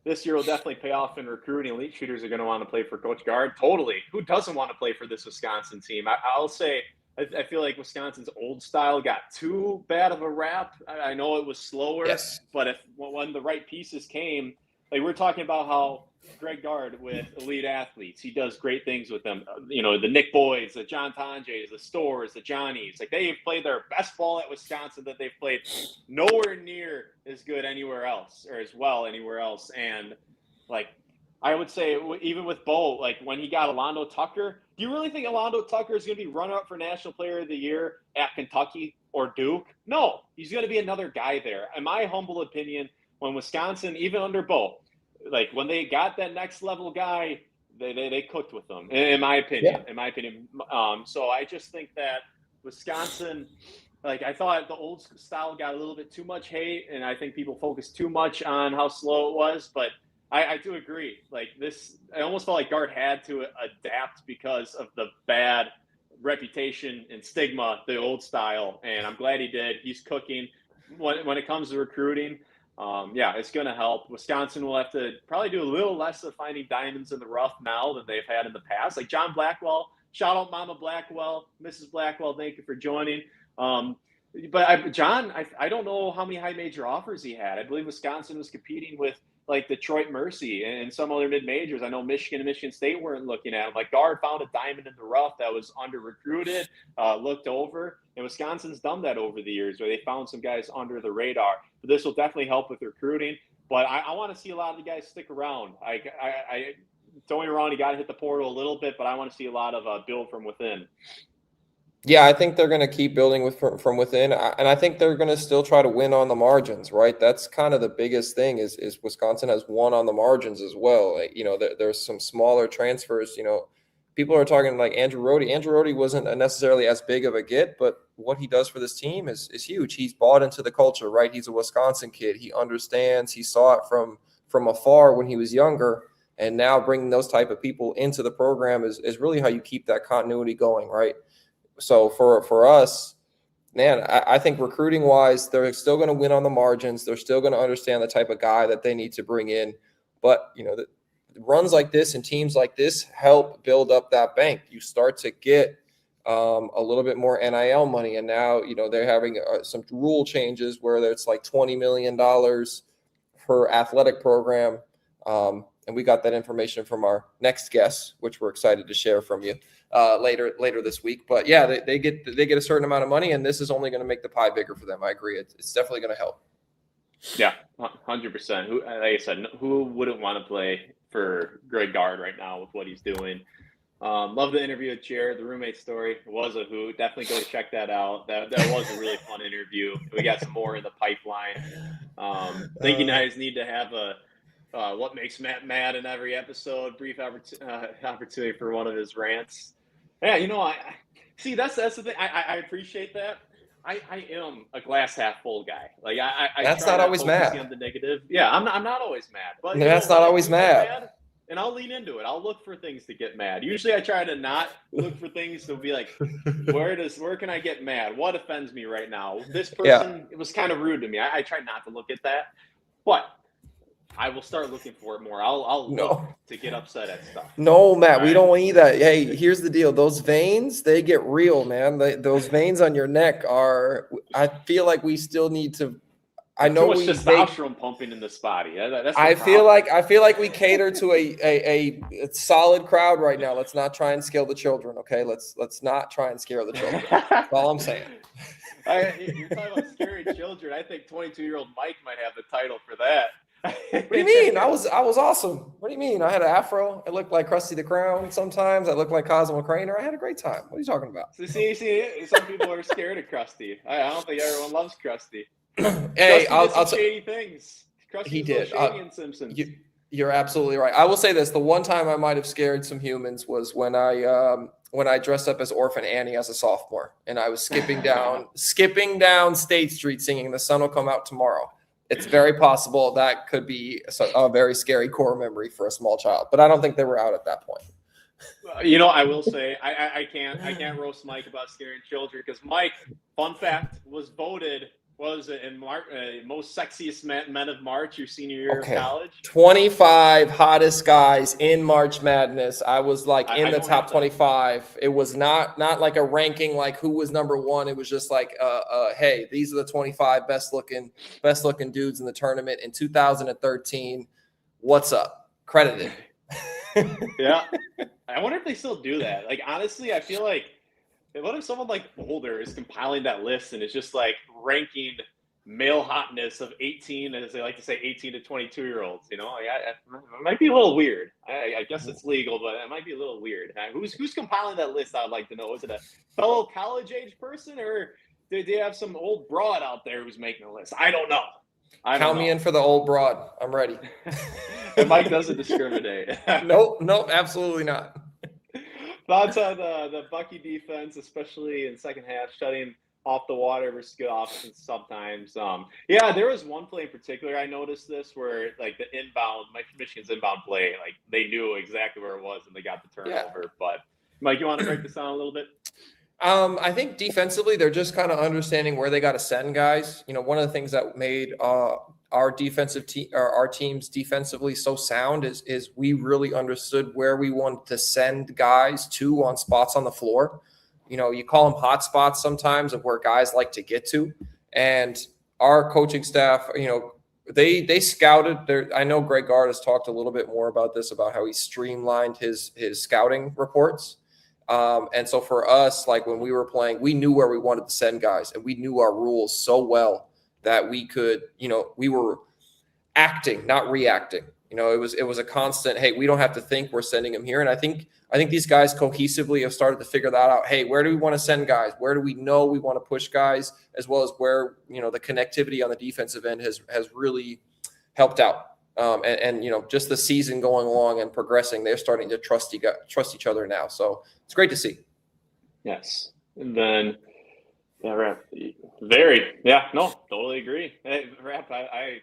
This year will definitely pay off in recruiting. Elite shooters are going to want to play for Coach Gard. Totally. Who doesn't want to play for this Wisconsin team? I'll say I feel like Wisconsin's old style got too bad of a rap. I know it was slower, but when the right pieces came, like we're talking about how Greg Gard with elite athletes, he does great things with them. The Nick Boyds, the John Tanjays, the Stores, the Johnnies. Like, they've played their best ball at Wisconsin that they've played nowhere near as good anywhere else or as well anywhere else. And like, I would say even with Bo, like when he got Alondo Tucker, do you really think Alondo Tucker is going to be runner-up for National Player of the Year at Kentucky or Duke? No, he's going to be another guy there. In my humble opinion, when Wisconsin, even under Bo, like when they got that next level guy, they cooked with them, in my opinion. Yeah. In my opinion, so I just think that Wisconsin, like I thought the old style got a little bit too much hate, and I think people focused too much on how slow it was. But I do agree. Like this, I almost felt like Gard had to adapt because of the bad reputation and stigma, the old style, and I'm glad he did. He's cooking when it comes to recruiting. Yeah, it's going to help. Wisconsin will have to probably do a little less of finding diamonds in the rough now than they've had in the past. Like John Blackwell, shout out Mama Blackwell, Mrs. Blackwell, thank you for joining. John, I don't know how many high major offers he had. I believe Wisconsin was competing with like Detroit Mercy and some other mid majors. I know Michigan and Michigan State weren't looking at him. Like Gard found a diamond in the rough that was under recruited, looked over, and Wisconsin's done that over the years where they found some guys under the radar. But this will definitely help with recruiting. But I want to see a lot of the guys stick around. I don't get me wrong, you got to hit the portal a little bit, but I want to see a lot of build from within. Yeah, I think they're going to keep building from within, and I think they're going to still try to win on the margins, right? That's kind of the biggest thing is Wisconsin has won on the margins as well. Like, there's some smaller transfers. People are talking like Andrew Rohde. Andrew Rohde wasn't necessarily as big of a get, but what he does for this team is huge. He's bought into the culture, right? He's a Wisconsin kid. He understands. He saw it from afar when he was younger, and now bringing those type of people into the program is really how you keep that continuity going, right? So for us, man, I think recruiting wise, they're still going to win on the margins. They're still going to understand the type of guy that they need to bring in. But, the runs like this and teams like this help build up that bank. You start to get a little bit more NIL money. And now, they're having some rule changes where it's like $20 million per athletic program. And we got that information from our next guest, which we're excited to share from you later this week. But yeah, they get a certain amount of money, and this is only going to make the pie bigger for them. I agree. It's definitely going to help. Yeah, 100%. Like I said, who wouldn't want to play for Greg Gard right now with what he's doing? Love the interview with Jared, the roommate story. It was a hoot. Definitely go check that out. That was a really fun interview. We got some more in the pipeline. Think you guys need to have a what makes Matt mad in every episode, brief opportunity for one of his rants. Yeah, I see that's the thing. I appreciate that. I am a glass half full guy. Like I that's try not always mad. On the negative. Yeah, I'm not always mad. But that's not always mad. And I'll lean into it. I'll look for things to get mad. Usually I try to not look for things to be like, where can I get mad? What offends me right now? This person, it was kind of rude to me. I try not to look at that. But I will start looking for it more. I'll look to get upset at stuff. No, Matt, we don't need that. Hey, here's the deal. Those veins, they get real, man. Those veins on your neck I feel like we still need to. I know too much testosterone pumping in this body. That's I feel like we cater to a solid crowd right now. Let's not try and scale the children, okay? Let's not try and scare the children. That's all I'm saying. You're talking about scaring children. I think 22-year-old Mike might have the title for that. What do you mean? I was awesome. What do you mean? I had an afro. I looked like Krusty the Clown sometimes. I looked like Cosmo Craner. I had a great time. What are you talking about? See, some people are scared of Krusty. I don't think everyone loves Krusty. Hey, Krusty I'll did some shady things. Krusty he did. Shady in Simpsons. You're absolutely right. I will say this: the one time I might have scared some humans was when I dressed up as Orphan Annie as a sophomore, and I was skipping down State Street singing "The Sun Will Come Out Tomorrow." It's very possible that could be a very scary core memory for a small child, but I don't think they were out at that point. I will say I can't roast Mike about scaring children because Mike, fun fact, was voted in most sexiest men of March your senior year of college. 25 hottest guys in March Madness. I was like in the top 25. It was not like a ranking like who was number one. It was just like hey, these are the 25 best looking dudes in the tournament in 2013. What's up? Credited. Yeah. I wonder if they still do that. Like honestly, I feel like what if someone like Boulder is compiling that list and it's just like ranking male hotness of 18, as they like to say, 18 to 22-year-olds? It might be a little weird. I guess it's legal, but it might be a little weird. Who's compiling that list? I'd like to know. Is it a fellow college age person, or do you have some old broad out there who's making a list? I don't know. I don't Count me know. in for the old broad. I'm ready. And Mike doesn't discriminate. Nope, absolutely not. Thoughts on the Bucky defense, especially in second half, shutting off the water versus good offense sometimes. Yeah, there was one play in particular I noticed this where like the inbound, Michigan's inbound play, like they knew exactly where it was and they got the turnover. Yeah. But Mike, you want to break this down a little bit? I think defensively, they're just kind of understanding where they got to send guys. You know, one of the things that made our defensive team or our teams defensively so sound is we really understood where we wanted to send guys to on spots on the floor. You know, you call them hot spots sometimes of where guys like to get to, and our coaching staff, you know, they scouted there. I know Greg Gard has talked a little bit more about this, about how he streamlined his scouting reports. And so for us, like when we were playing, we knew where we wanted to send guys and we knew our rules so well that we could, you know, we were acting, not reacting. You know, it was a constant, hey, we don't have to think, we're sending them here. And I think these guys cohesively have started to figure that out. Hey, where do we want to send guys? Where do we know we want to push guys, as well as where, you know, the connectivity on the defensive end has really helped out. And you know, just the season going along and progressing, they're starting to trust each other now. So it's great to see. Yes. And then, yeah, Rap. Totally agree. Hey, Rap, I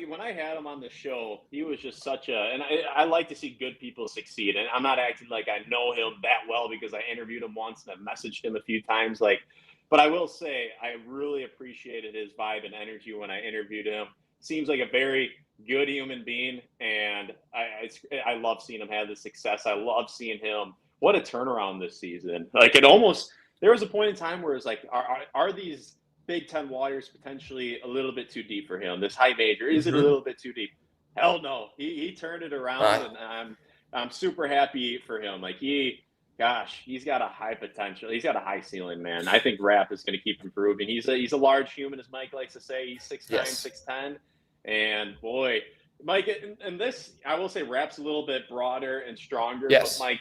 when I had him on the show, he was just such a, and I like to see good people succeed. And I'm not acting like I know him that well because I interviewed him once and I messaged him a few times. But I will say I really appreciated his vibe and energy when I interviewed him. Seems like a very good human being, and I love seeing him have the success. I love seeing him. What a turnaround this season! Like there was a point in time where it's like, are these Big Ten waters potentially a little bit too deep for him? This high major, is it a little bit too deep? Hell no, he turned it around, and I'm super happy for him. Like he's got a high potential. He's got a high ceiling, man. I think Rap is going to keep improving. He's a large human, as Mike likes to say. He's 6'9", Yes. 6'10", and boy, Mike, and this, I will say Rap's a little bit broader and stronger. Yes. But Mike,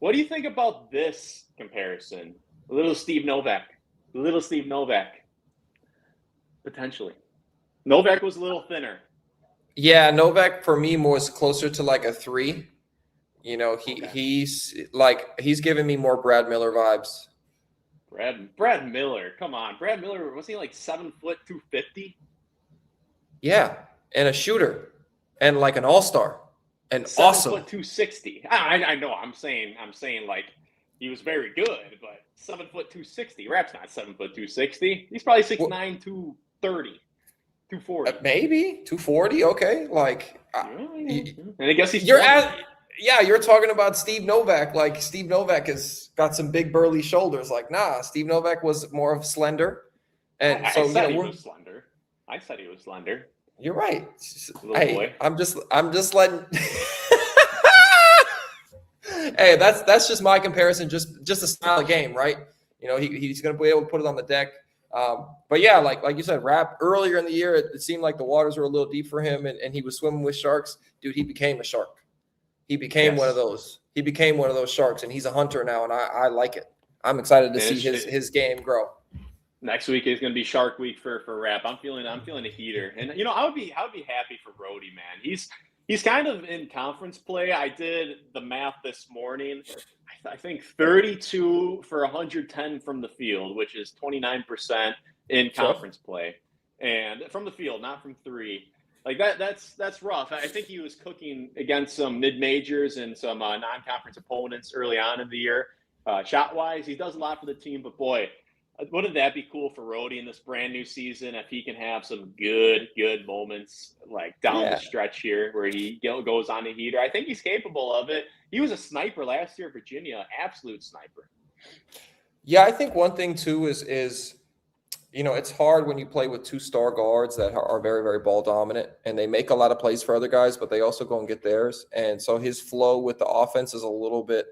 what do you think about this comparison? Little Steve Novak. Potentially. Novak was a little thinner. Yeah, Novak for me was closer to like a 3. You know, he's giving me more Brad Miller vibes. Brad Miller, come on. Brad Miller, was he like 7 foot 250? Yeah, and a shooter, and like an all-star, and 7 awesome. foot 260. I know. I'm saying like he was very good, but 7 foot 260. Rap's not 7 foot 260. He's probably 6'9", 230, 240. Maybe 240. Okay, like. And I guess he's. You're talking about Steve Novak. Like Steve Novak has got some big burly shoulders. Like, nah, Steve Novak was more of slender. And I said he was slender. I said he was slender. You're right. Little boy. I'm just letting. Hey, that's just my comparison. Just a style of game, right? You know, he's going to be able to put it on the deck. But yeah, like you said, Rap earlier in the year, it seemed like the waters were a little deep for him, and he was swimming with sharks. Dude, he became a shark. He became one of those. He became one of those sharks, and he's a hunter now, and I like it. I'm excited to see his game grow. Next week is going to be Shark Week for Rap. I'm feeling a heater, and you know I would be happy for Brody, man. He's kind of in conference play. I did the math this morning. I think 32 for 110 from the field, which is 29% in conference play, and from the field, not from three. Like that's rough. I think he was cooking against some mid-majors and some non-conference opponents early on in the year. Shot-wise, he does a lot for the team, but boy, wouldn't that be cool for Rhodey in this brand new season if he can have some good moments like down the stretch here where he goes on a heater? I think he's capable of it. He was a sniper last year at Virginia, absolute sniper. Yeah, I think one thing too is you know, it's hard when you play with 2 star guards that are very, very ball dominant, and they make a lot of plays for other guys, but they also go and get theirs. And so his flow with the offense is a little bit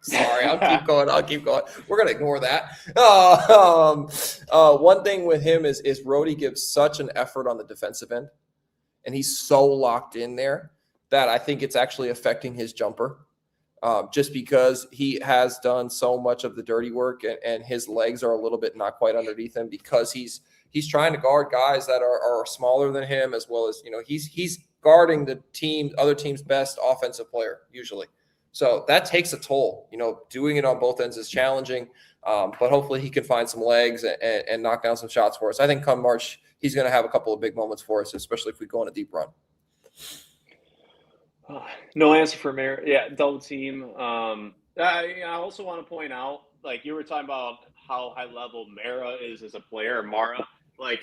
Sorry, I'll keep going. We're going to ignore that. One thing with him is Rhodey gives such an effort on the defensive end, and he's so locked in there that I think it's actually affecting his jumper. just because he has done so much of the dirty work and his legs are a little bit not quite underneath him because he's trying to guard guys that are smaller than him, as well as, he's guarding other team's best offensive player usually. So that takes a toll. Doing it on both ends is challenging, but hopefully he can find some legs and knock down some shots for us. I think come March, he's going to have a couple of big moments for us, especially if we go on a deep run. No answer for Mayor. Yeah, double team. I also want to point out, like you were talking about how high level Mara is as a player, Mara. Like,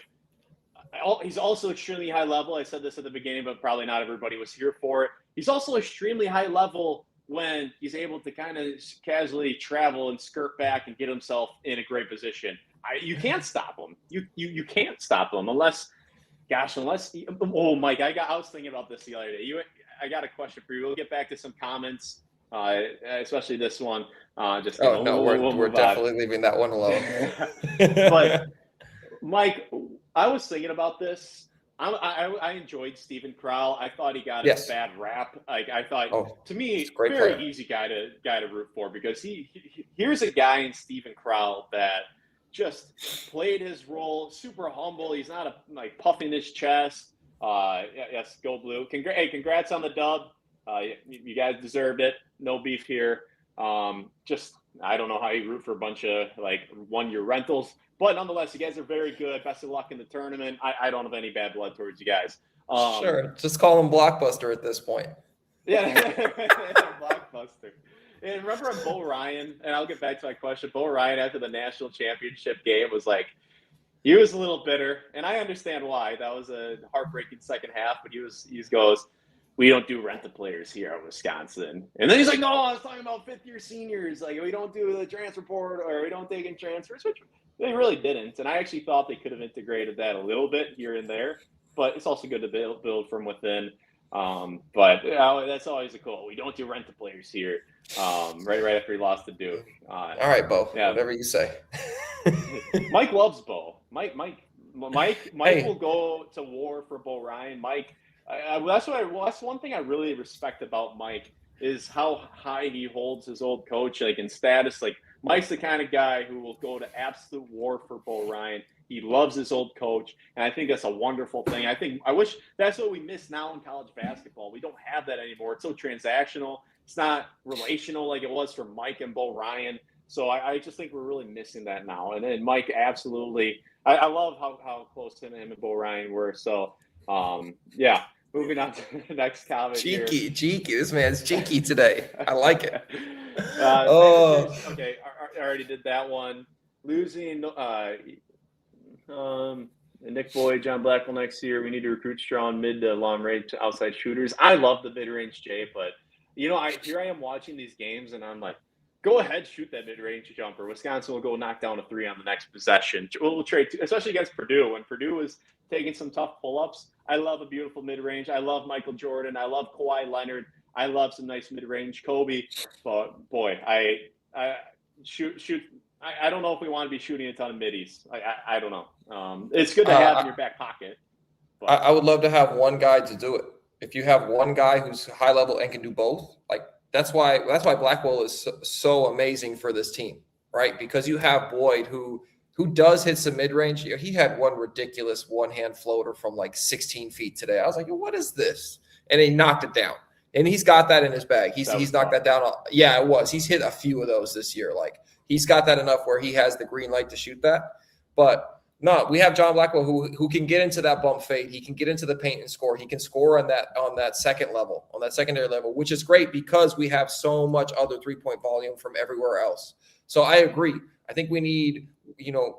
he's also extremely high level. I said this at the beginning, but probably not everybody was here for it. He's also extremely high level when he's able to kind of casually travel and skirt back and get himself in a great position. You can't stop him. You can't stop him unless. Oh, Mike, I was thinking about this the other day. I got a question for you. We'll get back to some comments, especially this one. We're definitely leaving that one alone. But Mike, I was thinking about this. I enjoyed Steven Crowell. I thought he got a bad rap. Like I thought, to me, very easy guy to root for because here's a guy in Steven Crowell that just played his role, super humble. He's not puffing his chest. Yes, go Blue. Congrats on the dub. You guys deserved it. No beef here. I don't know how you root for a bunch of 1-year rentals, but nonetheless, you guys are very good. Best of luck in the tournament. I don't have any bad blood towards you guys. Sure, just call him Blockbuster at this point. Yeah, Blockbuster. And remember on Bo Ryan, and I'll get back to my question. Bo Ryan after the national championship game was he was a little bitter, and I understand why. That was a heartbreaking second half, but he goes, "We don't do rent-a-players here in Wisconsin." And then he's like, "No, I was talking about fifth-year seniors. We don't do the transfer portal, or we don't take in transfers," which they really didn't. And I actually thought they could have integrated that a little bit here and there, but it's also good to build from within. But that's always a cool. We don't do rent-a-players here. Right after he lost to Duke. All right, Bo. Yeah. Whatever you say. Mike loves Bo. Mike will go to war for Bo Ryan. Mike, that's one thing I really respect about Mike is how high he holds his old coach, in status. Mike's the kind of guy who will go to absolute war for Bo Ryan. He loves his old coach, and I think that's a wonderful thing. I wish that's what we miss now in college basketball. We don't have that anymore. It's so transactional. It's not relational like it was for Mike and Bo Ryan. So I just think we're really missing that now. And then Mike, absolutely. I love how close him and Bo Ryan were. So, moving on to the next comment. Cheeky. This man's cheeky today. I like it. Okay, I already did that one. Losing Nick Boyd, John Blackwell next year. We need to recruit strong mid to long range outside shooters. I love the mid range, Jay, but here I am watching these games, and I'm like, go ahead, shoot that mid range jumper. Wisconsin will go knock down a 3 on the next possession. We'll trade, especially against Purdue. When Purdue was taking some tough pull ups, I love a beautiful mid range. I love Michael Jordan. I love Kawhi Leonard. I love some nice mid range Kobe. But boy, I shoot. I don't know if we want to be shooting a ton of middies. I don't know. It's good to have in your back pocket. But I would love to have one guy to do it. If you have one guy who's high level and can do both, that's why Blackwell is so amazing for this team, right? Because you have Boyd who does hit some mid range. He had one ridiculous one hand floater from 16 feet today. I was like, what is this? And he knocked it down. And he's got that in his bag. He's knocked that down. Yeah, it was. He's hit a few of those this year. He's got that enough where he has the green light to shoot that. But no, we have John Blackwell who can get into that bump fade. He can get into the paint and score. He can score on that second level, on that secondary level, which is great because we have so much other 3-point volume from everywhere else. So I agree. I think we need,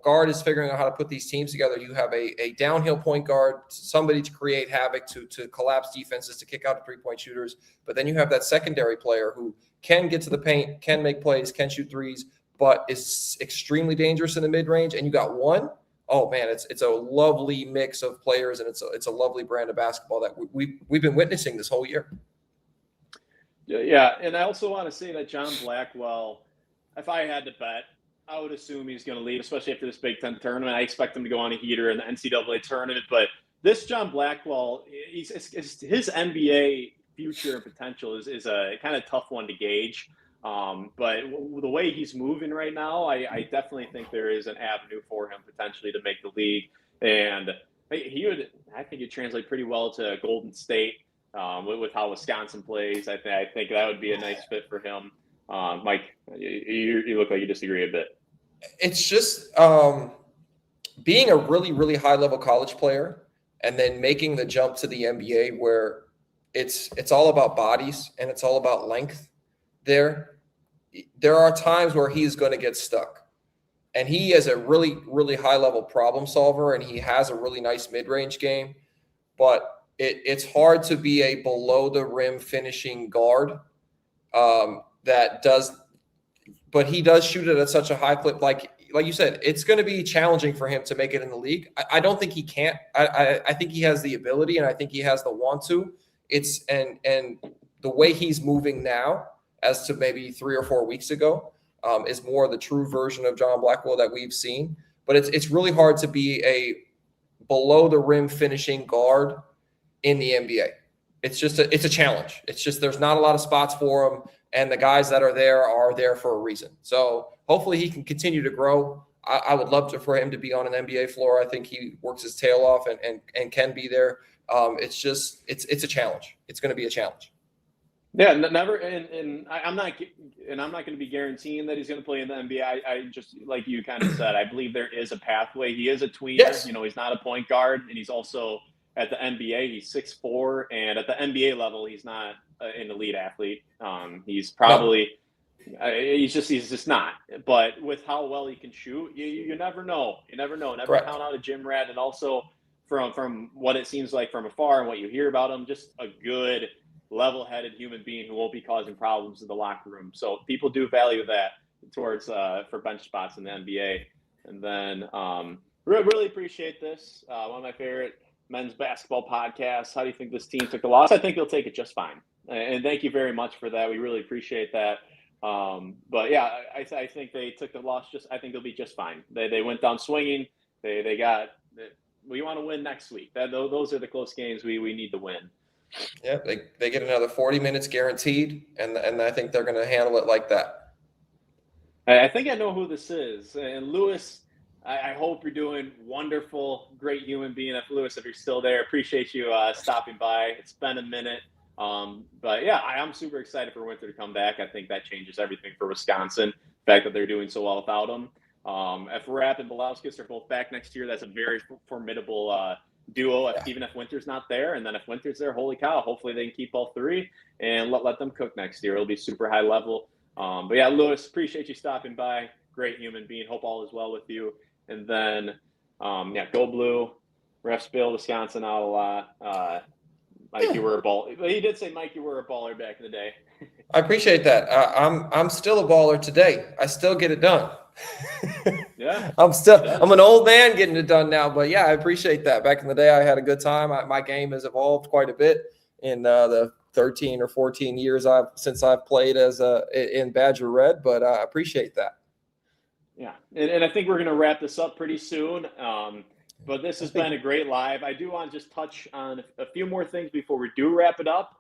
Gard is figuring out how to put these teams together. You have a downhill point guard, somebody to create havoc, to collapse defenses, to kick out the 3-point shooters. But then you have that secondary player who can get to the paint, can make plays, can shoot threes, but is extremely dangerous in the mid-range. And you got one. Oh man, it's a lovely mix of players, and it's a lovely brand of basketball that we've been witnessing this whole year. Yeah, and I also want to say that John Blackwell, if I had to bet, I would assume he's going to leave, especially after this Big Ten tournament. I expect him to go on a heater in the NCAA tournament. But this John Blackwell, his NBA future and potential is a kind of tough one to gauge. But the way he's moving right now, I definitely think there is an avenue for him potentially to make the league. And I think he'd translate pretty well to Golden State with how Wisconsin plays. I think that would be a nice fit for him. Mike, you look like you disagree a bit. It's just being a really, really high level college player and then making the jump to the NBA where it's all about bodies and it's all about length. There are times where he's going to get stuck, and he is a really, really high level problem solver, and he has a really nice mid-range game, but it's hard to be a below the rim finishing guard but he does shoot it at such a high clip. Like you said, it's going to be challenging for him to make it in the league. I don't think he can't. I think he has the ability, and I think he has the want to. And the way he's moving now, as to maybe 3 or 4 weeks ago, is more the true version of John Blackwell that we've seen. But it's really hard to be a below the rim finishing guard in the NBA. It's a challenge. It's just there's not a lot of spots for him, and the guys that are there for a reason. So hopefully he can continue to grow. I would love for him to be on an NBA floor. I think he works his tail off and can be there. It's a challenge. It's going to be a challenge. Yeah, never, and I'm not going to be guaranteeing that he's going to play in the NBA. I just, like you kind of said, I believe there is a pathway. He is a tweener. Yes. He's not a point guard, and he's also at the NBA. He's 6'4", and at the NBA level, he's not an elite athlete. He's probably he's just not. But with how well he can shoot, you never know. You never know. Never Correct. count out a gym rat, and also from what it seems like from afar and what you hear about him, just a good, level-headed human being who won't be causing problems in the locker room. So people do value that towards for bench spots in the NBA. And then really appreciate this. One of my favorite men's basketball podcasts. How do you think this team took the loss? I think they'll take it just fine. And thank you very much for that. We really appreciate that. But yeah, I think they took the loss. I think they'll be just fine. They went down swinging. We want to win next week. Those are the close games we need to win. Yeah, they get another 40 minutes guaranteed, and I think they're going to handle it like that. I think I know who this is. And Lewis, I hope you're doing wonderful, great human being. Lewis, if you're still there, appreciate you stopping by. It's been a minute. But yeah, I'm super excited for Winter to come back. I think that changes everything for Wisconsin. The fact that they're doing so well without him. If Rapp and Belowskis are both back next year, that's a very formidable duo, even if Winter's not there. And then if Winter's there, holy cow, hopefully they can keep all three and let them cook next year. It'll be super high level. But yeah, Lewis, appreciate you stopping by. Great human being. Hope all is well with you. And then, go Blue. Refs bail Wisconsin out a lot. Mike, you were a baller. He did say, Mike, you were a baller back in the day. I appreciate that. I'm still a baller today. I still get it done. Yeah, I'm an old man getting it done now, but yeah, I appreciate that. Back in the day, I had a good time. My game has evolved quite a bit in the 13 or 14 years since I've played in Badger Red, but I appreciate that. Yeah, and I think we're going to wrap this up pretty soon. But this has been a great live. I do want to just touch on a few more things before we do wrap it up.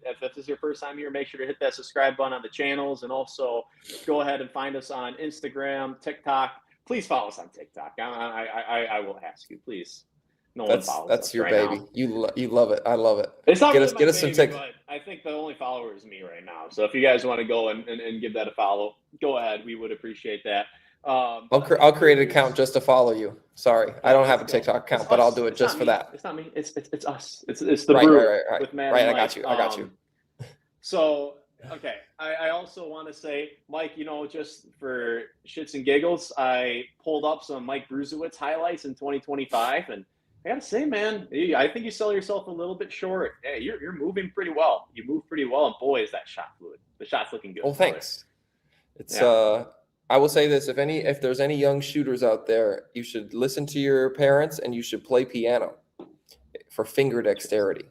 If this is your first time here, make sure to hit that subscribe button on the channels, and also go ahead and find us on Instagram, TikTok. Please follow us on TikTok. I will ask you, please. No one follows us. That's your right baby. Now. You love it. I love it. It's not get really us my get us baby, some but I think the only follower is me right now. So if you guys want to go and give that a follow, go ahead. We would appreciate that. I'll create an account just to follow you. Sorry, I don't have a TikTok account, but I'll do it just for that. It's not me. It's us. It's the Brew with Matt. Right, and I Mike. got you. So okay, I also want to say, Mike, just for shits and giggles, I pulled up some Mike Bruzewicz highlights in 2025, and I gotta say, man, I think you sell yourself a little bit short. Hey, you're moving pretty well. You move pretty well, and boy, is that shot fluid. The shot's looking good. Well, thanks. It's I will say this: if there's any young shooters out there, you should listen to your parents and you should play piano for finger dexterity.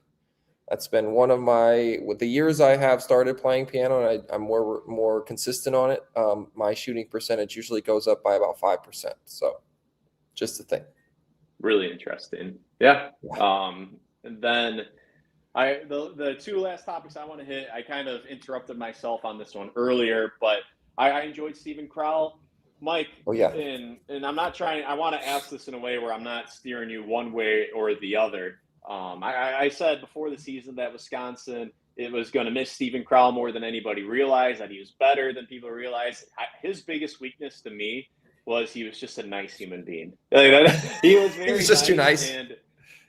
That's been one of with the years I have started playing piano, and I'm more consistent on it. My shooting percentage usually goes up by about 5%. So, just a thing. Really interesting. Yeah. And then The two last topics I want to hit, I kind of interrupted myself on this one earlier, but I enjoyed Stephen Crowell. Mike, Oh yeah. and I'm not trying, I want to ask this in a way where I'm not steering you one way or the other. I said before the season that Wisconsin it was going to miss Stephen Crowell more than anybody realized, that he was better than people realized. His biggest weakness to me was he was just a nice human being. He was very He was just too nice. And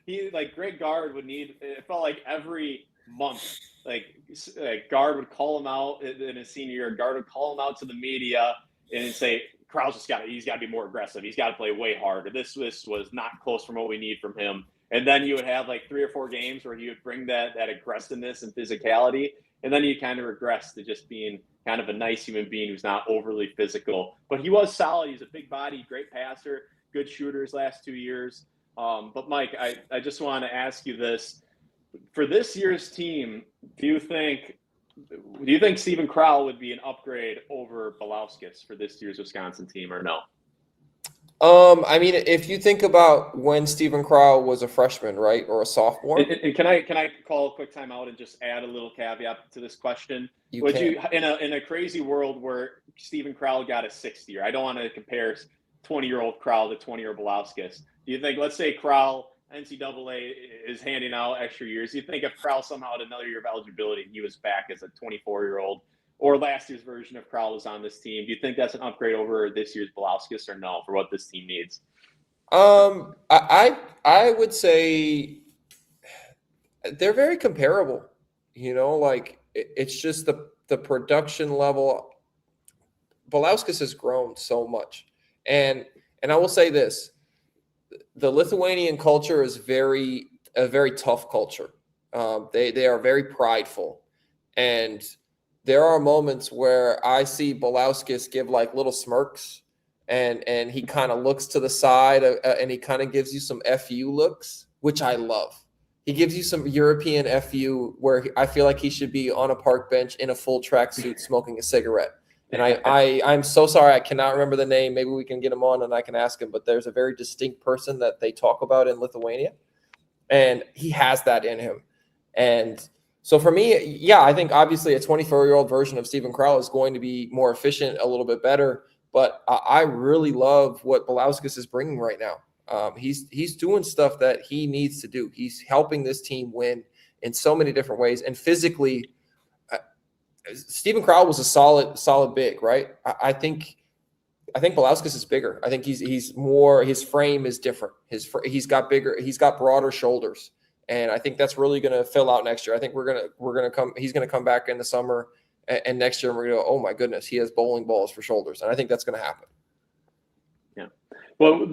he, like Greg Gard would need, it felt like every month, like Gard would call him out in his senior year. Gard would call him out to the media and say, Crowell's he's got to be more aggressive. He's got to play way harder. This was not close from what we need from him. And then you would have like 3 or 4 games where he would bring that aggressiveness and physicality. And then you kind of regress to just being kind of a nice human being who's not overly physical. But he was solid. He's a big body, great passer, good shooter his last 2 years. But Mike, I just want to ask you this. For this year's team, do you think Stephen Crowell would be an upgrade over Belauskas for this year's Wisconsin team or no? I mean, if you think about when Stephen Crowell was a freshman, right, or a sophomore. And can I call a quick timeout and just add a little caveat to this question? Would you in a crazy world where Stephen Crowell got a 6th year? I don't want to compare 20-year-old Crowell to 20-year-old Belauskas. Do you think, let's say Crowell, NCAA is handing out extra years. Do you think if Crowell somehow had another year of eligibility, he was back as a 24-year-old, or last year's version of Crowell was on this team, do you think that's an upgrade over this year's Belauskas or no for what this team needs? I would say they're very comparable. Like it's just the production level. Belauskas has grown so much, and I will say this: the Lithuanian culture is a very tough culture. They are very prideful, and there are moments where I see Belauskas give like little smirks, and he kind of looks to the side and he kind of gives you some FU looks, which I love. He gives you some European FU where I feel like he should be on a park bench in a full tracksuit smoking a cigarette. And I'm so sorry, I cannot remember the name. Maybe we can get him on and I can ask him. But there's a very distinct person that they talk about in Lithuania, and he has that in him. And so for me, yeah, I think obviously a 24-year-old version of Stephen Crowell is going to be more efficient, a little bit better. But I really love what Belauskas is bringing right now. He's doing stuff that he needs to do. He's helping this team win in so many different ways. And physically, Stephen Crowell was a solid big, right? I think Belauskas is bigger. I think he's more. His frame is different. He's got broader shoulders. And I think that's really going to fill out next year. I think he's going to come back in the summer and next year we're going to go, oh my goodness, he has bowling balls for shoulders. And I think that's going to happen. Yeah. Well,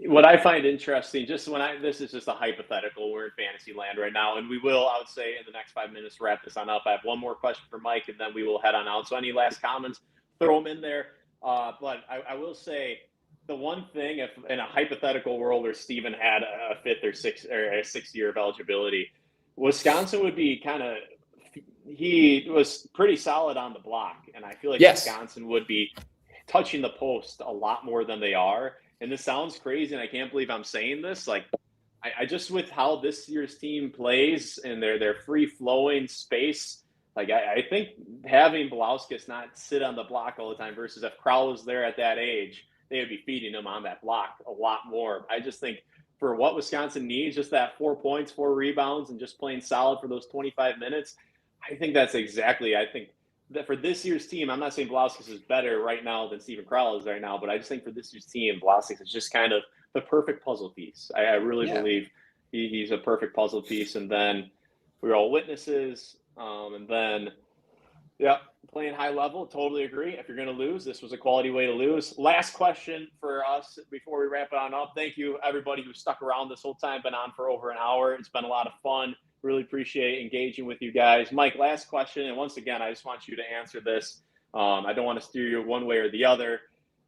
what I find interesting, this is just a hypothetical. We're in fantasy land right now, and we will, I would say, in the next 5 minutes, wrap this on up. I have one more question for Mike, and then we will head on out. So any last comments, throw them in there. But I will say, the one thing, if in a hypothetical world where Stephen had a 5th or 6th year of eligibility, Wisconsin would be he was pretty solid on the block. And I feel like Wisconsin would be touching the post a lot more than they are. And this sounds crazy, and I can't believe I'm saying this. Like, I just, with how this year's team plays and their free-flowing space, like I think having Belauskas not sit on the block all the time versus if Crowell was there at that age, they would be feeding him on that block a lot more. I just think for what Wisconsin needs, just that 4 points, 4 rebounds, and just playing solid for those 25 minutes, I think that's exactly, I think that for this year's team, I'm not saying Belauskas is better right now than Stephen Crowell is right now, but I just think for this year's team, Belauskas is just kind of the perfect puzzle piece. I really believe he's a perfect puzzle piece. And then we're all witnesses. And then, playing high level, totally agree. If you're going to lose, this was a quality way to lose. Last question for us before we wrap it on up. Thank you, everybody who stuck around this whole time, been on for over an hour. It's been a lot of fun. Really appreciate engaging with you guys. Mike, last question. And once again, I just want you to answer this. I don't want to steer you one way or the other.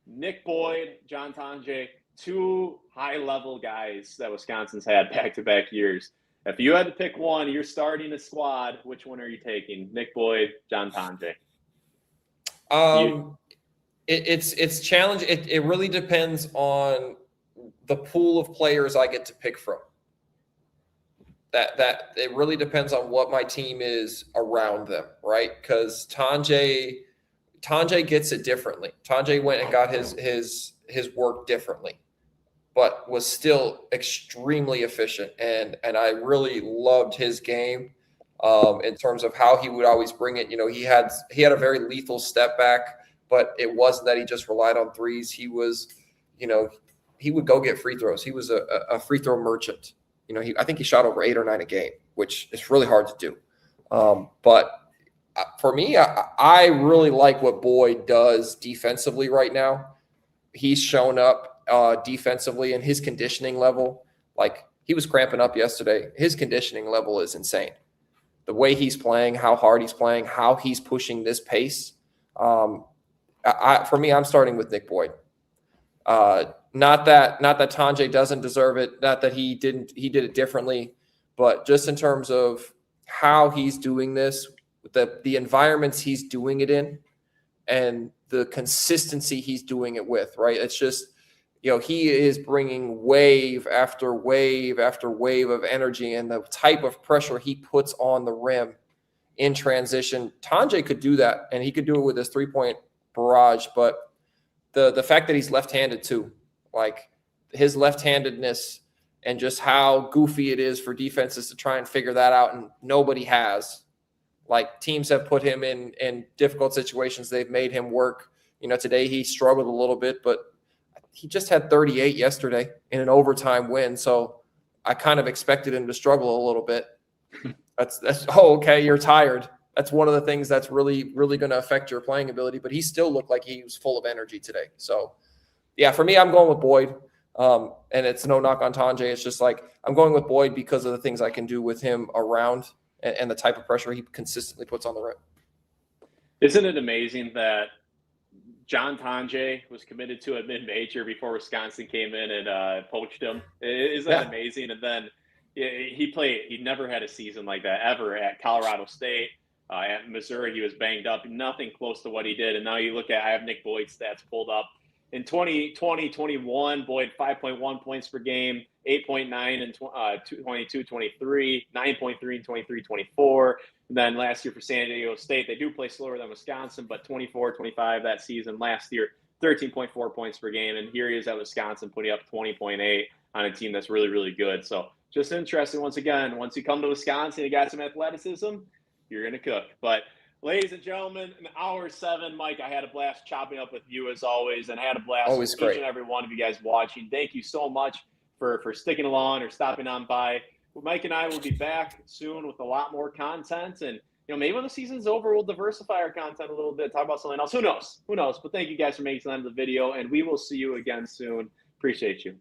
Nick Boyd, John Tonje, 2 high-level guys that Wisconsin's had back-to-back years. If you had to pick one, you're starting a squad, which one are you taking? Nick Boyd, John Tonje? It's challenging. It really depends on the pool of players I get to pick from. that it really depends on what my team is around them, right? Because Tanjay gets it differently. Tanjay went and got his work differently, but was still extremely efficient, and I really loved his game in terms of how he would always bring it. You know, he had a very lethal step back, but it wasn't that he just relied on threes. He was, you know, he would go get free throws. He was a free throw merchant. You know, I think he shot over 8 or 9 a game, which is really hard to do. But for me, I really like what Boyd does defensively right now. He's shown up defensively, and his conditioning level, like he was cramping up yesterday. His conditioning level is insane. The way he's playing, how hard he's playing, how he's pushing this pace. For me, I'm starting with Nick Boyd. Not that Tanjay doesn't deserve it, not that he did it differently, but just in terms of how he's doing this, the environments he's doing it in, and the consistency he's doing it with, right? It's just, you know, he is bringing wave after wave after wave of energy, and the type of pressure he puts on the rim in transition. Tanjay could do that, and he could do it with his 3-point barrage, but the fact that he's left-handed too, like his left-handedness and just how goofy it is for defenses to try and figure that out, and nobody has. Like teams have put him in difficult situations. They've made him work. You know, today he struggled a little bit, but he just had 38 yesterday in an overtime win. So I kind of expected him to struggle a little bit. That's okay, you're tired. That's one of the things that's really, really going to affect your playing ability. But he still looked like he was full of energy today. So, yeah, for me, I'm going with Boyd. And it's no knock on Tanjay. It's just like I'm going with Boyd because of the things I can do with him around and the type of pressure he consistently puts on the rim. Isn't it amazing that John Tanjay was committed to a mid-major before Wisconsin came in and poached him? Isn't that amazing? And then he never had a season like that ever at Colorado State. At Missouri, he was banged up, nothing close to what he did. And now you look at, I have Nick Boyd's stats pulled up. In 2020-21, Boyd 5.1 points per game, 8.9 in 22-23, 9.3 in 23-24. And then last year for San Diego State, they do play slower than Wisconsin, but 24-25 that season. Last year, 13.4 points per game. And here he is at Wisconsin putting up 20.8 on a team that's really, really good. So just interesting, once again, once you come to Wisconsin, you got some athleticism, you're going to cook. But ladies and gentlemen, in hour 7, Mike, I had a blast chopping up with you as always, and I had a blast Always with great. each and every one of you guys watching. Thank you so much for sticking along or stopping on by. Mike and I will be back soon with a lot more content, and maybe when the season's over, we'll diversify our content a little bit, talk about something else. Who knows? But thank you guys for making time for the video, and we will see you again soon. Appreciate you.